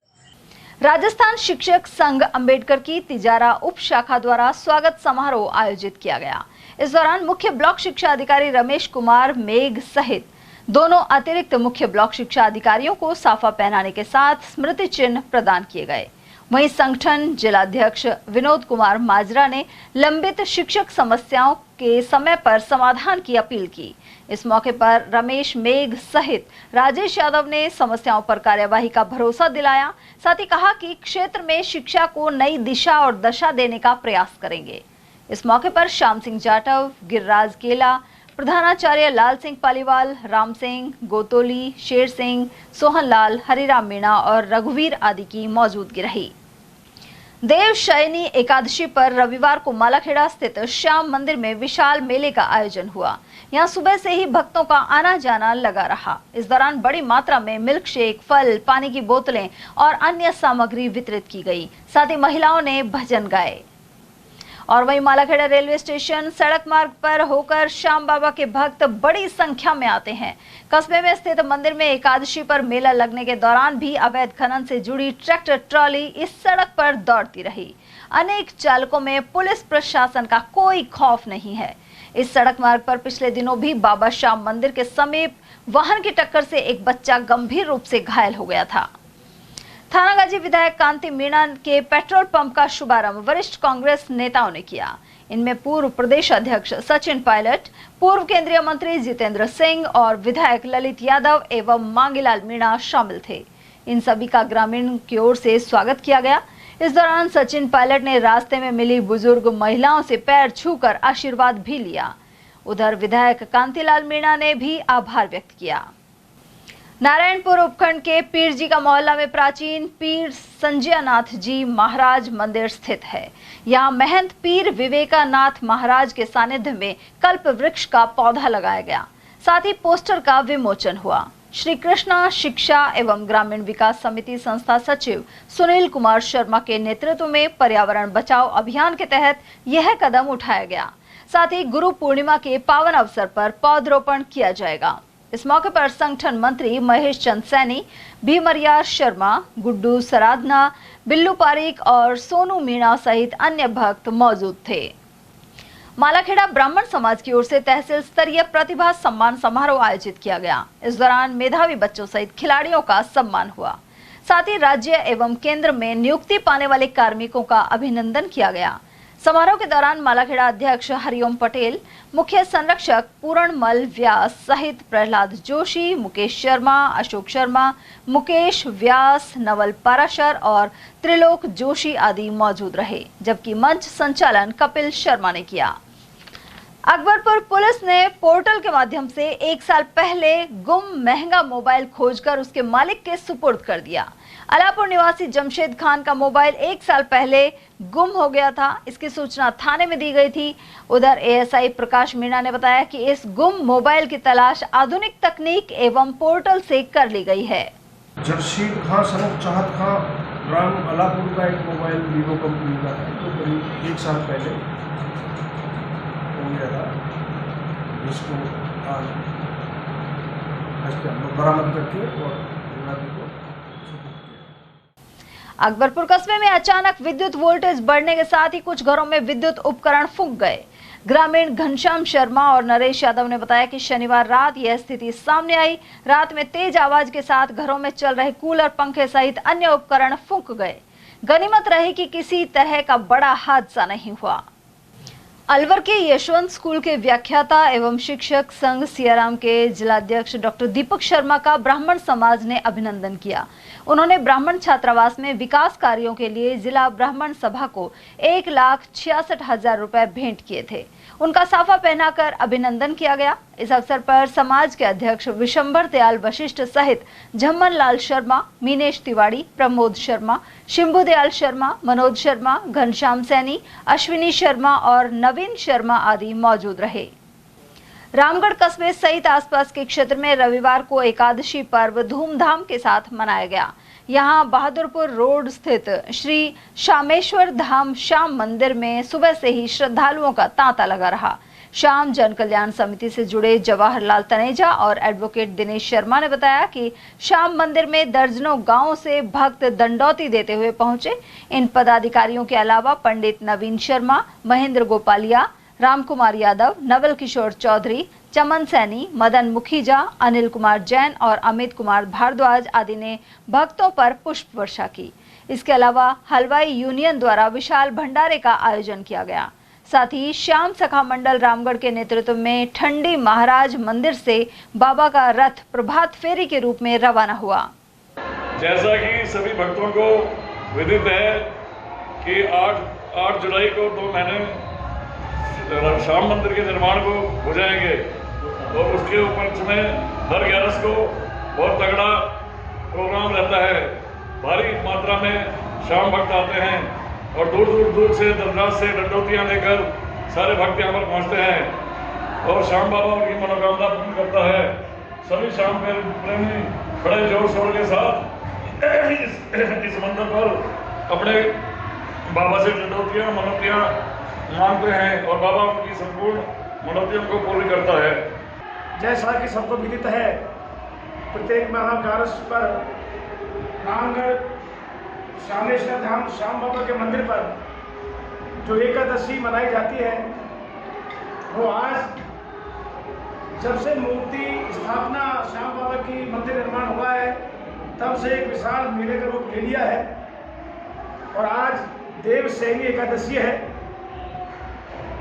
राजस्थान शिक्षक संघ अंबेडकर की तिजारा उप शाखा द्वारा स्वागत समारोह आयोजित किया गया। इस दौरान मुख्य ब्लॉक शिक्षा अधिकारी रमेश कुमार मेघ सहित दोनों अतिरिक्त मुख्य ब्लॉक शिक्षा अधिकारियों को साफा पहनाने के साथ स्मृति चिन्ह प्रदान किए गए। वहीं संगठन जिलाध्यक्ष विनोद कुमार माजरा ने लंबित शिक्षक समस्याओं के समय पर समाधान की अपील की। इस मौके पर रमेश मेघ सहित राजेश यादव ने समस्याओं पर कार्यवाही का भरोसा दिलाया। साथ ही कहा कि क्षेत्र में शिक्षा को नई दिशा और दशा देने का प्रयास करेंगे। इस मौके पर श्याम सिंह जाटव, गिरिराज केला, प्रधानाचार्य लाल सिंह पालीवाल, राम सिंह गोतोली, शेर सिंह, सोहन लाल, हरिराम मीणा और रघुवीर आदि की मौजूदगी रही। देवशयनी एकादशी पर रविवार को मालाखेड़ा स्थित श्याम मंदिर में विशाल मेले का आयोजन हुआ। यहां सुबह से ही भक्तों का आना जाना लगा रहा। इस दौरान बड़ी मात्रा में मिल्क शेक, फल, पानी की बोतलें और अन्य सामग्री वितरित की गई। साथ ही महिलाओं ने भजन गाए। और वहीं मालाखेड़ा रेलवे स्टेशन सड़क मार्ग पर होकर श्याम बाबा के भक्त बड़ी संख्या में आते हैं। कस्बे में स्थित मंदिर में एकादशी पर मेला लगने के दौरान भी अवैध खनन से जुड़ी ट्रैक्टर ट्रॉली इस सड़क पर दौड़ती रही। अनेक चालकों में पुलिस प्रशासन का कोई खौफ नहीं है। इस सड़क मार्ग पर पिछले दिनों भी बाबा श्याम मंदिर के समीप वाहन की टक्कर से एक बच्चा गंभीर रूप से घायल हो गया था। थानागाजी विधायक कांति मीणा के पेट्रोल पंप का शुभारंभ वरिष्ठ कांग्रेस नेताओं ने किया। इनमें पूर्व प्रदेश अध्यक्ष सचिन पायलट, पूर्व केंद्रीय मंत्री जितेंद्र सिंह और विधायक ललित यादव एवं मांगीलाल मीणा शामिल थे। इन सभी का ग्रामीण की ओर से स्वागत किया गया। इस दौरान सचिन पायलट ने रास्ते में मिली बुजुर्ग महिलाओं से पैर छूकर आशीर्वाद भी लिया। उधर विधायक कांतिलाल मीणा ने भी आभार व्यक्त किया। नारायणपुर उपखंड के पीरजी का मोहल्ला में प्राचीन पीर संजयनाथ जी महाराज मंदिर स्थित है। यहाँ महंत पीर विवेकानाथ महाराज के सानिध्य में कल्प वृक्ष का पौधा लगाया गया। साथ ही पोस्टर का विमोचन हुआ। श्री कृष्णा शिक्षा एवं ग्रामीण विकास समिति संस्था सचिव सुनील कुमार शर्मा के नेतृत्व में पर्यावरण बचाओ अभियान के तहत यह कदम उठाया गया। साथ ही गुरु पूर्णिमा के पावन अवसर पर पौधरोपण किया जाएगा। इस मौके पर संगठन मंत्री महेश चंद सैनी, भीमरियार शर्मा, गुड्डू सराधना, बिल्लू पारिक और सोनू मीणा सहित अन्य भक्त मौजूद थे। मालाखेड़ा ब्राह्मण समाज की ओर से तहसील स्तरीय प्रतिभा सम्मान समारोह आयोजित किया गया। इस दौरान मेधावी बच्चों सहित खिलाड़ियों का सम्मान हुआ। साथ ही राज्य एवं केंद्र में नियुक्ति पाने वाले कार्मिकों का अभिनंदन किया गया। समारोह के दौरान मालाखेड़ा अध्यक्ष हरिओम पटेल, मुख्य संरक्षक पूरणमल व्यास सहित प्रहलाद जोशी, मुकेश शर्मा, अशोक शर्मा, मुकेश व्यास, नवल पाराशर और त्रिलोक जोशी आदि मौजूद रहे, जबकि मंच संचालन कपिल शर्मा ने किया। अकबरपुर पुलिस ने पोर्टल के माध्यम से 1 साल पहले गुम महंगा मोबाइल खोजकर उसके मालिक के सुपुर्द कर दिया। अलापुर निवासी जमशेद खान का मोबाइल 1 साल पहले गुम हो गया था। इसकी सूचना थाने में दी गई थी। उधर एएसआई प्रकाश मीणा ने बताया कि इस गुम मोबाइल की तलाश आधुनिक तकनीक एवं पोर्टल से कर ली गई है। जमशेद खान सनक चाहत खां ग्राम अलापुर का एक मोबाइल वीवो कंपनी का है, तो करीब 1 साल पहले हो गया था, जिसको आज बरामद करके और अकबरपुर कस्बे में अचानक विद्युत वोल्टेज बढ़ने के साथ ही कुछ घरों में विद्युत उपकरण फूंक गए। ग्रामीण घनश्याम शर्मा और नरेश यादव ने बताया कि शनिवार रात यह स्थिति सामने आई। रात में तेज आवाज के साथ घरों में चल रहे कूलर, पंखे सहित अन्य उपकरण फूंक गए। गनीमत रही कि किसी तरह का बड़ा हादसा नहीं हुआ। अलवर के यशवंत स्कूल के व्याख्याता एवं शिक्षक संघ सियाराम के जिलाध्यक्ष डॉक्टर दीपक शर्मा का ब्राह्मण समाज ने अभिनंदन किया। उन्होंने ब्राह्मण छात्रावास में विकास कार्यों के लिए जिला ब्राह्मण सभा को 1,66,000 रुपए भेंट किए थे। उनका साफा पहनाकर अभिनंदन किया गया। इस अवसर पर समाज के अध्यक्ष विशंबर दयाल वशिष्ठ सहित झम्मन लाल शर्मा, मीनेश तिवारी, प्रमोद शर्मा, शिंबू दयाल शर्मा, मनोज शर्मा, घनश्याम सैनी, अश्विनी शर्मा और नवीन शर्मा आदि मौजूद रहे। रामगढ़ कस्बे सहित आसपास के क्षेत्र में रविवार को एकादशी पर्व धूमधाम के साथ मनाया गया। यहां बहादुरपुर रोड स्थित श्री शामेश्वर धाम श्याम मंदिर में सुबह से ही श्रद्धालुओं का तांता लगा रहा। श्याम जन कल्याण समिति से जुड़े जवाहरलाल तनेजा और एडवोकेट दिनेश शर्मा ने बताया कि श्याम मंदिर में दर्जनों गांवों से भक्त दंडौती देते हुए पहुंचे। इन पदाधिकारियों के अलावा पंडित नवीन शर्मा, महेंद्र गोपालिया, राम कुमार यादव, नवल किशोर चौधरी, चमन सैनी, मदन मुखीजा, अनिल कुमार जैन और अमित कुमार भारद्वाज आदि ने भक्तों पर पुष्प वर्षा की। इसके अलावा हलवाई यूनियन द्वारा विशाल भंडारे का आयोजन किया गया। साथ ही श्याम सखा मंडल रामगढ़ के नेतृत्व में ठंडी महाराज मंदिर से बाबा का रथ प्रभात फेरी के रूप में रवाना हुआ। जैसा कि सभी भक्तों को विदित है कि 8 जुलाई को 2 महीने श्याम मंदिर के निर्माण को हो जाएंगे और उसके उपलक्ष्य में हर 11 को बहुत तगड़ा प्रोग्राम रहता है। भारी मात्रा में श्याम भक्त आते हैं और दूर से दरगाह से डंडौतियाँ लेकर सारे भक्त यहाँ पर पहुँचते हैं और श्याम बाबा उनकी मनोकामना पूर्ण करता है। सभी श्याम प्रेमी बड़े जोर शोर के साथ इस मंदिर पर अपने बाबा से डंडौतियाँ मनौतियाँ मांगते हैं और बाबा उनकी संपूर्ण मनौतियों को पूरी करता है। जैसा कि सबको विदित है, प्रत्येक महाकार्स पर रामगढ़ श्यामेश्वर धाम श्याम बाबा के मंदिर पर जो एकादशी मनाई जाती है, वो आज जब से मूर्ति स्थापना श्याम बाबा की मंदिर निर्माण हुआ है तब से एक विशाल मेले का रूप ले लिया है और आज देव सैनी एकादशी है।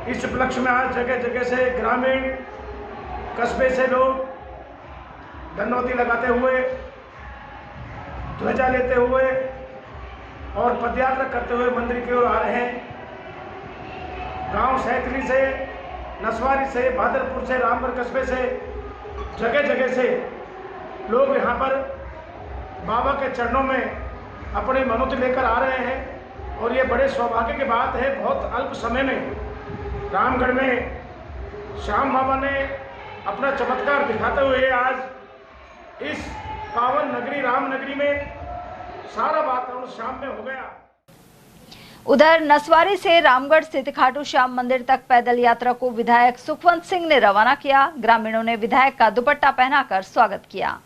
इस उपलक्ष्य में आज जगह जगह से ग्रामीण कस्बे से लोग दंडौती लगाते हुए, ध्वजा लेते हुए और पदयात्रा करते हुए मंदिर की ओर आ रहे हैं। गांव सैतरी से, नसवारी से, बहादुरपुर से, रामगढ़ कस्बे से, जगह जगह से लोग यहाँ पर बाबा के चरणों में अपनी मनौती लेकर आ रहे हैं और ये बड़े सौभाग्य की बात है। बहुत अल्प समय में रामगढ़ में श्याम बाबा ने अपना चमत्कार दिखाते हुए आज इस पावन नगरी रामनगरी में सारा वातावरण श्याम में हो गया। उधर नसवारी से रामगढ़ स्थित खाटू श्याम मंदिर तक पैदल यात्रा को विधायक सुखवंत सिंह ने रवाना किया। ग्रामीणों ने विधायक का दुपट्टा पहनाकर स्वागत किया।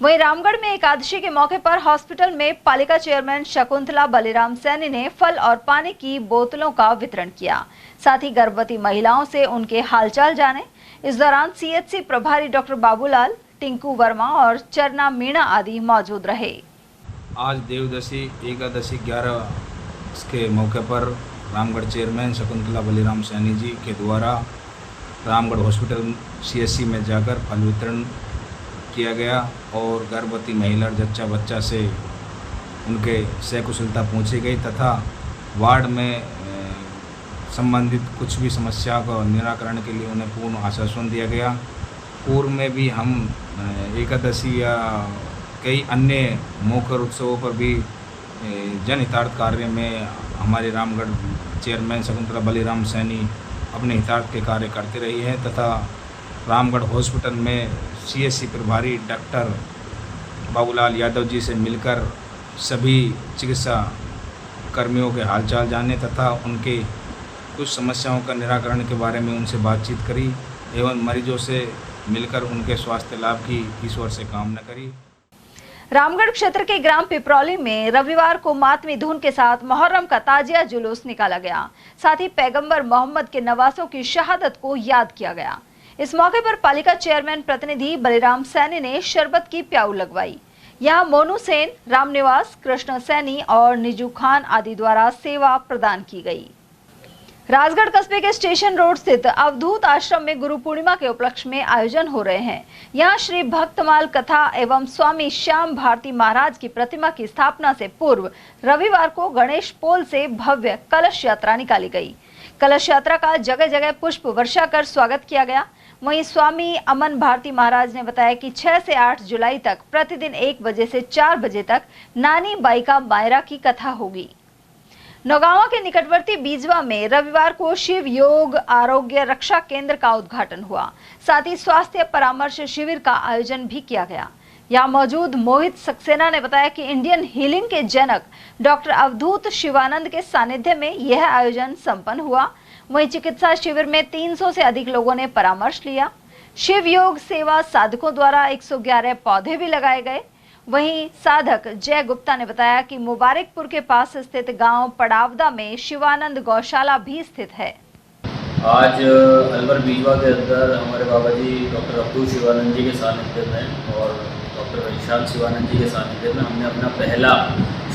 वहीं रामगढ़ में एकादशी के मौके पर हॉस्पिटल में पालिका चेयरमैन शकुंतला बलिराम सैनी ने फल और पानी की बोतलों का वितरण किया। साथ ही गर्भवती महिलाओं से उनके हालचाल जाने। इस दौरान सीएचसी प्रभारी डॉक्टर बाबूलाल, टिंकू वर्मा और चरना मीणा आदि मौजूद रहे। आज देवदशी एकादशी 11 के मौके पर रामगढ़ चेयरमैन शकुंतला बलिराम सैनी जी के द्वारा रामगढ़ हॉस्पिटल सीएचसी में जाकर फल वितरण किया गया और गर्भवती महिला जच्चा बच्चा से उनके सकुशलता पहुँची गई तथा वार्ड में संबंधित कुछ भी समस्या का निराकरण के लिए उन्हें पूर्ण आश्वासन दिया गया। पूर्व में भी हम एकादशी या कई अन्य मौके उत्सवों पर भी जनहितार्थ कार्य में हमारे रामगढ़ चेयरमैन शकुंतला बलिराम सैनी अपने हितार्थ के कार्य करते रही है तथा रामगढ़ हॉस्पिटल में सीएचसी प्रभारी डॉक्टर बाबूलाल यादव जी से मिलकर सभी चिकित्सा कर्मियों के हालचाल जाने तथा उनके कुछ समस्याओं का निराकरण के बारे में उनसे बातचीत करी एवं मरीजों से मिलकर उनके स्वास्थ्य लाभ की ईश्वर से कामना करी। रामगढ़ क्षेत्र के ग्राम पिपरौली में रविवार को मातमी धुन के साथ मुहर्रम का ताजिया जुलूस निकाला गया। साथ ही पैगंबर मोहम्मद के नवासों की शहादत को याद किया गया। इस मौके पर पालिका चेयरमैन प्रतिनिधि बलिराम सैनी ने शरबत की प्याऊ लगवाई। यहाँ मोनू सेन, रामनिवास, कृष्ण सैनी और निजू खान आदि द्वारा सेवा प्रदान की गई। राजगढ़ कस्बे के स्टेशन रोड स्थित अवधूत आश्रम में गुरु पूर्णिमा के उपलक्ष्य में आयोजन हो रहे हैं। यहाँ श्री भक्तमाल कथा एवं स्वामी श्याम भारती महाराज की प्रतिमा की स्थापना से पूर्व रविवार को गणेश पोल से भव्य कलश यात्रा निकाली गई। कलश यात्रा का जगह जगह पुष्प वर्षा कर स्वागत किया गया। वहीं स्वामी अमन भारती महाराज ने बताया कि 6 से 8 जुलाई तक प्रतिदिन 1 बजे से 4 बजे तक नानी बाईका मायरा की कथा होगी। नौगांवा के निकटवर्ती बीजवा में रविवार को शिव योग आरोग्य रक्षा केंद्र का उद्घाटन हुआ। साथ ही स्वास्थ्य परामर्श शिविर का आयोजन भी किया गया। यहाँ मौजूद मोहित सक्सेना ने बताया कि इंडियन हीलिंग के जनक डॉक्टर अवधूत शिवानंद के सानिध्य में यह आयोजन संपन्न हुआ। वहीं चिकित्सा शिविर में 300 से अधिक लोगों ने परामर्श लिया। शिव योग सेवा साधकों द्वारा 111 पौधे भी लगाए गए। वहीं साधक जय गुप्ता ने बताया कि मुबारकपुर के पास स्थित गांव पड़ावदा में शिवानंद गौशाला भी स्थित है। आज अलवर बीजवा के अंदर हमारे बाबा जी डॉक्टर अवधूत शिवानंद जी के सानिध्य में और डॉक्टर विशाल शिवानंद जी के सानिध्य में हमने अपना पहला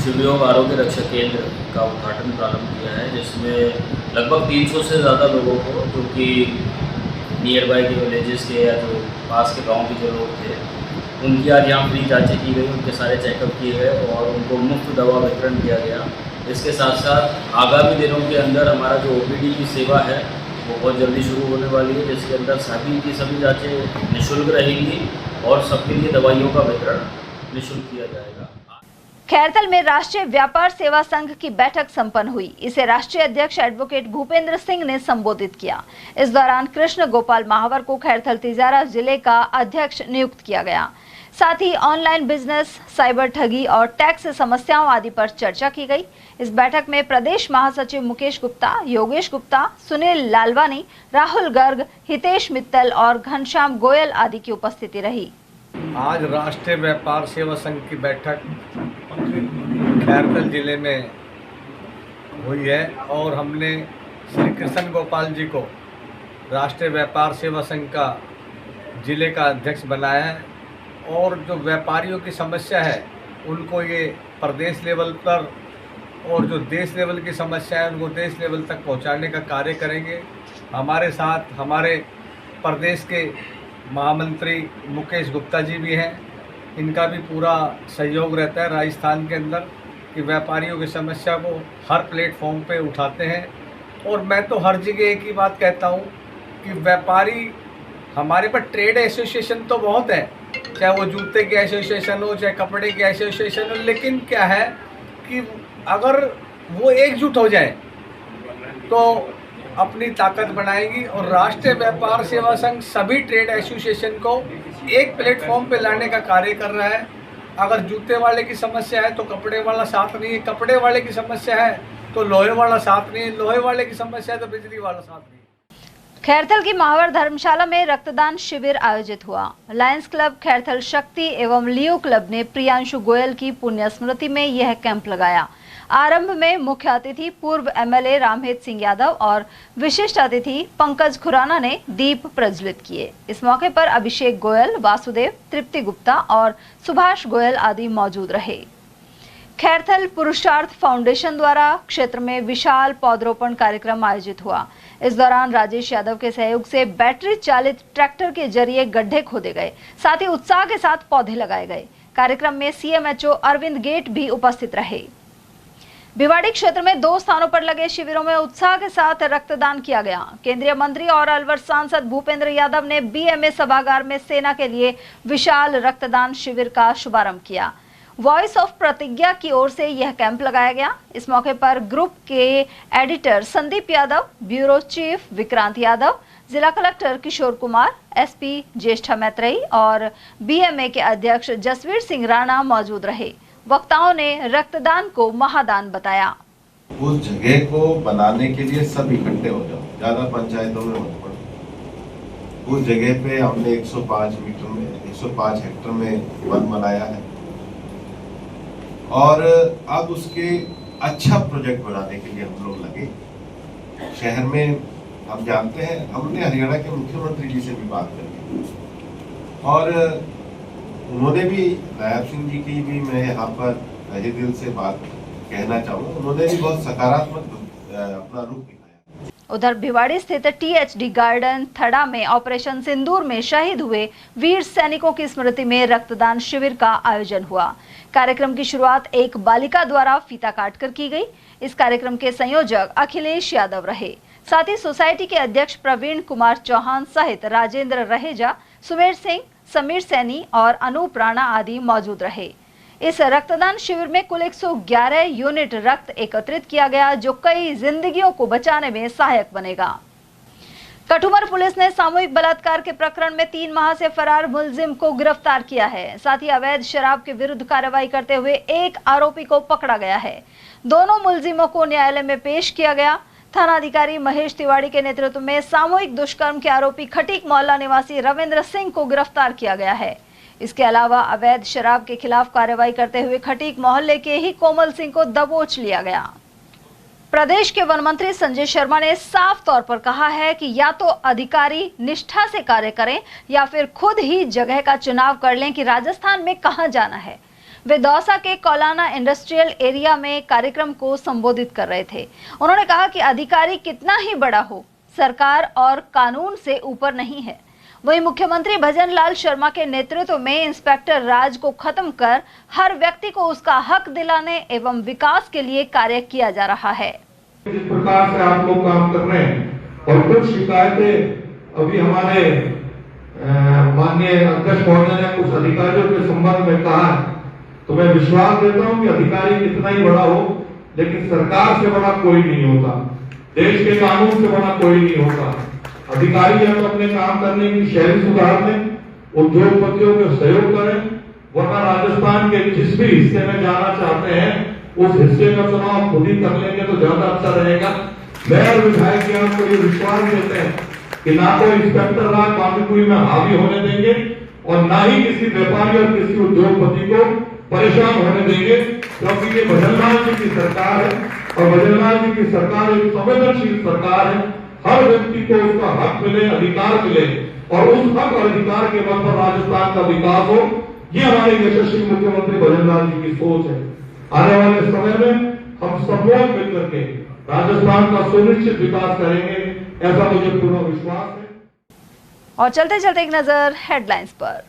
शिवयोग आरोग्य रक्षा केंद्र का उद्घाटन प्रारंभ किया है, जिसमें लगभग 300 से ज़्यादा लोगों को, जो कि नियर बाई के विलेजेस के या जो पास के गाँव के जो लोग थे, उनकी आज यहाँ फ्री जांचें की गई, उनके सारे चेकअप किए गए और उनको मुफ्त दवा वितरण किया गया। इसके साथ साथ आगामी दिनों के अंदर हमारा जो OPD की सेवा है वो बहुत जल्दी शुरू होने वाली है, जिसके अंदर सभी की सभी जांचें निःशुल्क रहेंगी और सबके लिए दवाइयों का वितरण निःशुल्क किया जाएगा। खैरथल में राष्ट्रीय व्यापार सेवा संघ की बैठक संपन्न हुई। इसे राष्ट्रीय अध्यक्ष एडवोकेट भूपेंद्र सिंह ने संबोधित किया। इस दौरान कृष्ण गोपाल महावर को खैरथल तिजारा जिले का अध्यक्ष नियुक्त किया गया। साथ ही ऑनलाइन बिजनेस, साइबर ठगी और टैक्स समस्याओं आदि पर चर्चा की गई। इस बैठक में प्रदेश महासचिव मुकेश गुप्ता, योगेश गुप्ता, सुनील लालवानी, राहुल गर्ग, हितेश मित्तल और घनश्याम गोयल आदि की उपस्थिति रही। आज राष्ट्रीय व्यापार सेवा संघ की बैठक खैरथल जिले में हुई है और हमने श्री कृष्ण गोपाल जी को राष्ट्रीय व्यापार सेवा संघ का जिले का अध्यक्ष बनाया है और जो व्यापारियों की समस्या है उनको ये प्रदेश लेवल पर और जो देश लेवल की समस्या है उनको देश लेवल तक पहुंचाने का कार्य करेंगे। हमारे साथ हमारे प्रदेश के महामंत्री मुकेश गुप्ता जी भी हैं, इनका भी पूरा सहयोग रहता है राजस्थान के अंदर कि व्यापारियों की समस्या को हर प्लेटफॉर्म पे उठाते हैं। और मैं तो हर जगह एक ही बात कहता हूँ कि व्यापारी, हमारे पास ट्रेड एसोसिएशन तो बहुत है, चाहे वो जूते की एसोसिएशन हो, चाहे कपड़े की एसोसिएशन हो, लेकिन क्या है कि अगर वो एकजुट हो जाए तो अपनी ताकत बनाएगी। और राष्ट्रीय व्यापार सेवा संघ सभी ट्रेड एसोसिएशन को एक प्लेटफॉर्म पे लाने का कार्य कर रहा है। अगर जूते वाले की समस्या है तो कपड़े वाला साथ नहीं है, कपड़े वाले की समस्या है तो लोहे वाला साथ नहीं है, लोहे वाले की समस्या है तो बिजली वाला साथ नहीं है। खैरथल की महावर धर्मशाला में रक्तदान शिविर आयोजित हुआ। लायंस क्लब खैरथल शक्ति एवं लियो क्लब ने प्रियांशु गोयल की पुण्य स्मृति में यह कैंप लगाया। आरंभ में मुख्य अतिथि पूर्व MLA रामहेत सिंह यादव और विशिष्ट अतिथि पंकज खुराना ने दीप प्रज्वलित किए। इस मौके पर अभिषेक गोयल, वासुदेव, तृप्ति गुप्ता और सुभाष गोयल आदि मौजूद रहे। खैरथल पुरुषार्थ फाउंडेशन द्वारा क्षेत्र में विशाल पौधरोपण कार्यक्रम आयोजित हुआ। इस दौरान राजेश यादव के सहयोग से बैटरी चालित ट्रैक्टर के जरिए गड्ढे खोदे गए, साथ ही उत्साह के साथ पौधे लगाए गए। कार्यक्रम में CMHO अरविंद गेट भी उपस्थित रहे। भिवाड़ी क्षेत्र में 2 स्थानों पर लगे शिविरों में उत्साह के साथ रक्तदान किया गया। केंद्रीय मंत्री और अलवर सांसद भूपेंद्र यादव ने BMA सभागार में सेना के लिए विशाल रक्तदान शिविर का शुभारंभ किया। वॉइस ऑफ प्रतिज्ञा की ओर से यह कैंप लगाया गया। इस मौके पर ग्रुप के editor Sandeep Yadav, bureau chief Vikrant Yadav, जिला कलेक्टर किशोर कुमार, SP ज्येष्ठा मैत्रेयी और BMA के अध्यक्ष जसवीर सिंह राणा मौजूद रहे। वक्ताओं ने रक्तदान को महादान बताया। उस जगह को बनाने के लिए सब इकट्ठे हो जाओ, ज्यादा पंचायतों में मत पड़ो। उस जगह पे हमने 105 हेक्टर में वन बनाया है और अब उसके अच्छा प्रोजेक्ट बनाने के लिए हम लोग लगे। शहर में हम जानते हैं, हमने हरियाणा के मुख्यमंत्री जी से भी बात करी और उन्होंने भी, नायब सिंह जी की भी मैं यहाँ पर तहे दिल से बात कहना चाहूँगा, उन्होंने भी बहुत सकारात्मक अपना रूप दिखाया। उधर भिवाड़ी स्थित THD गार्डन थड़ा में ऑपरेशन सिंदूर में शहीद हुए वीर सैनिकों की स्मृति में रक्तदान शिविर का आयोजन हुआ। कार्यक्रम की शुरुआत एक बालिका द्वारा फीता काटकर की गई। इस कार्यक्रम के संयोजक अखिलेश यादव रहे। साथ ही सोसाइटी के अध्यक्ष प्रवीण कुमार चौहान सहित राजेंद्र रहेजा, सुमेर सिंह, समीर सैनी और अनूप राणा आदि मौजूद रहे। इस रक्तदान शिविर में कुल 111 यूनिट रक्त एकत्रित किया गया, जो कई जिंदगियों को बचाने में सहायक बनेगा। कठुमर पुलिस ने सामूहिक बलात्कार के प्रकरण में 3 माह से फरार मुलजिम को गिरफ्तार किया है। साथ ही अवैध शराब के विरुद्ध कार्रवाई करते हुए एक आरोपी को पकड़ा गया है। दोनों मुलजिमों को न्यायालय में पेश किया गया। थानाधिकारी महेश तिवारी के नेतृत्व में सामूहिक दुष्कर्म के आरोपी खटीक मोहल्ला निवासी रविंद्र सिंह को गिरफ्तार किया गया है। इसके अलावा अवैध शराब के खिलाफ कार्रवाई करते हुए खटीक मोहल्ले के ही कोमल सिंह को दबोच लिया गया। प्रदेश के वन मंत्री संजय शर्मा ने साफ तौर पर कहा है कि या तो अधिकारी निष्ठा से कार्य करें या फिर खुद ही जगह का चुनाव कर लें कि राजस्थान में कहां जाना है। वे दौसा के कौलाना इंडस्ट्रियल एरिया में कार्यक्रम को संबोधित कर रहे थे। उन्होंने कहा कि अधिकारी कितना ही बड़ा हो, सरकार और कानून से ऊपर नहीं है। वहीं मुख्यमंत्री भजन लाल शर्मा के नेतृत्व में इंस्पेक्टर राज को खत्म कर हर व्यक्ति को उसका हक दिलाने एवं विकास के लिए कार्य किया जा रहा है। जिस प्रकार से आप लोग काम कर रहे हैं और कुछ शिकायतें अभी हमारे माननीय अध्यक्ष महोदय ने कुछ अधिकारियों के संबंध में कहा है, तो मैं विश्वास देता हूं कि अधिकारी कितना ही बड़ा हो, लेकिन सरकार से बड़ा कोई नहीं होता, देश के कानून से बड़ा कोई नहीं होता। अधिकारी या तो अपने काम करने की शैली सुधारने, उद्योगपतियों को सहयोग करें, वरना राजस्थान के जिस भी हिस्से में जाना चाहते हैं उस हिस्से का चुनाव खुद ही कर लेंगे तो ज्यादा अच्छा रहेगा। मेयर विधायक आपको ये विश्वास देते हैं कि ना तो इंस्पेक्टर राज बांदीकुई में हावी होने देंगे और ना ही किसी व्यापारी और किसी उद्योगपति को परेशान होने देंगे, क्योंकि ये भजनलाल जी की सरकार है और भजनलाल जी की सरकार एक संवेदनशील सरकार है। हर व्यक्ति को उसका हक मिले, अधिकार मिले और उस हक और अधिकार के बल पर राजस्थान का विकास हो, ये हमारे यशस्वी मुख्यमंत्री भजनलाल जी की सोच है। आने वाले समय में हम सब लोग मिलकर के राजस्थान का सुनिश्चित विकास करेंगे, ऐसा मुझे पूर्ण विश्वास है। और चलते चलते एक नजर हेडलाइंस पर।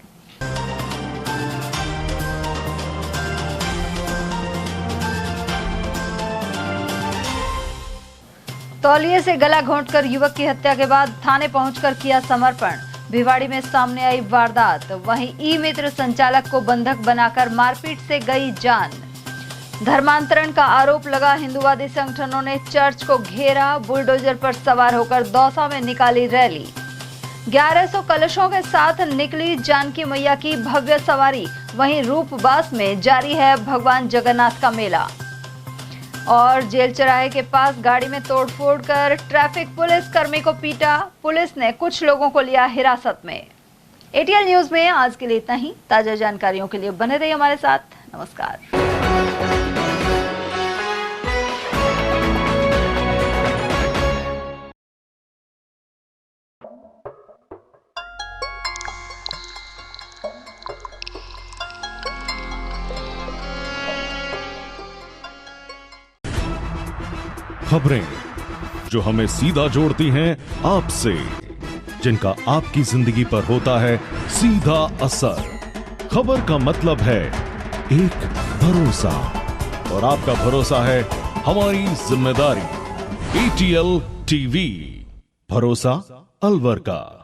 तौलिए से गला घोंटकर युवक की हत्या के बाद थाने पहुंचकर किया समर्पण। भिवाड़ी में सामने आई वारदात। वहीं ई मित्र संचालक को बंधक बनाकर मारपीट से गई जान। धर्मांतरण का आरोप लगा। हिंदूवादी संगठनों ने चर्च को घेरा। बुलडोजर पर सवार होकर दौसा में निकाली रैली। 1100 कलशों के साथ निकली जानकी मैया की भव्य सवारी। वहीं रूपबास में जारी है भगवान जगन्नाथ का मेला। और जेल चौराहे के पास गाड़ी में तोड़फोड़ कर ट्रैफिक पुलिस कर्मी को पीटा। पुलिस ने कुछ लोगों को लिया हिरासत में। ATL न्यूज में आज के लिए इतना ही। ताजा जानकारियों के लिए बने रहिए हमारे साथ। नमस्कार। खबरें जो हमें सीधा जोड़ती हैं आपसे, जिनका आपकी जिंदगी पर होता है सीधा असर। खबर का मतलब है एक भरोसा, और आपका भरोसा है हमारी जिम्मेदारी। ATL TV, भरोसा अलवर का।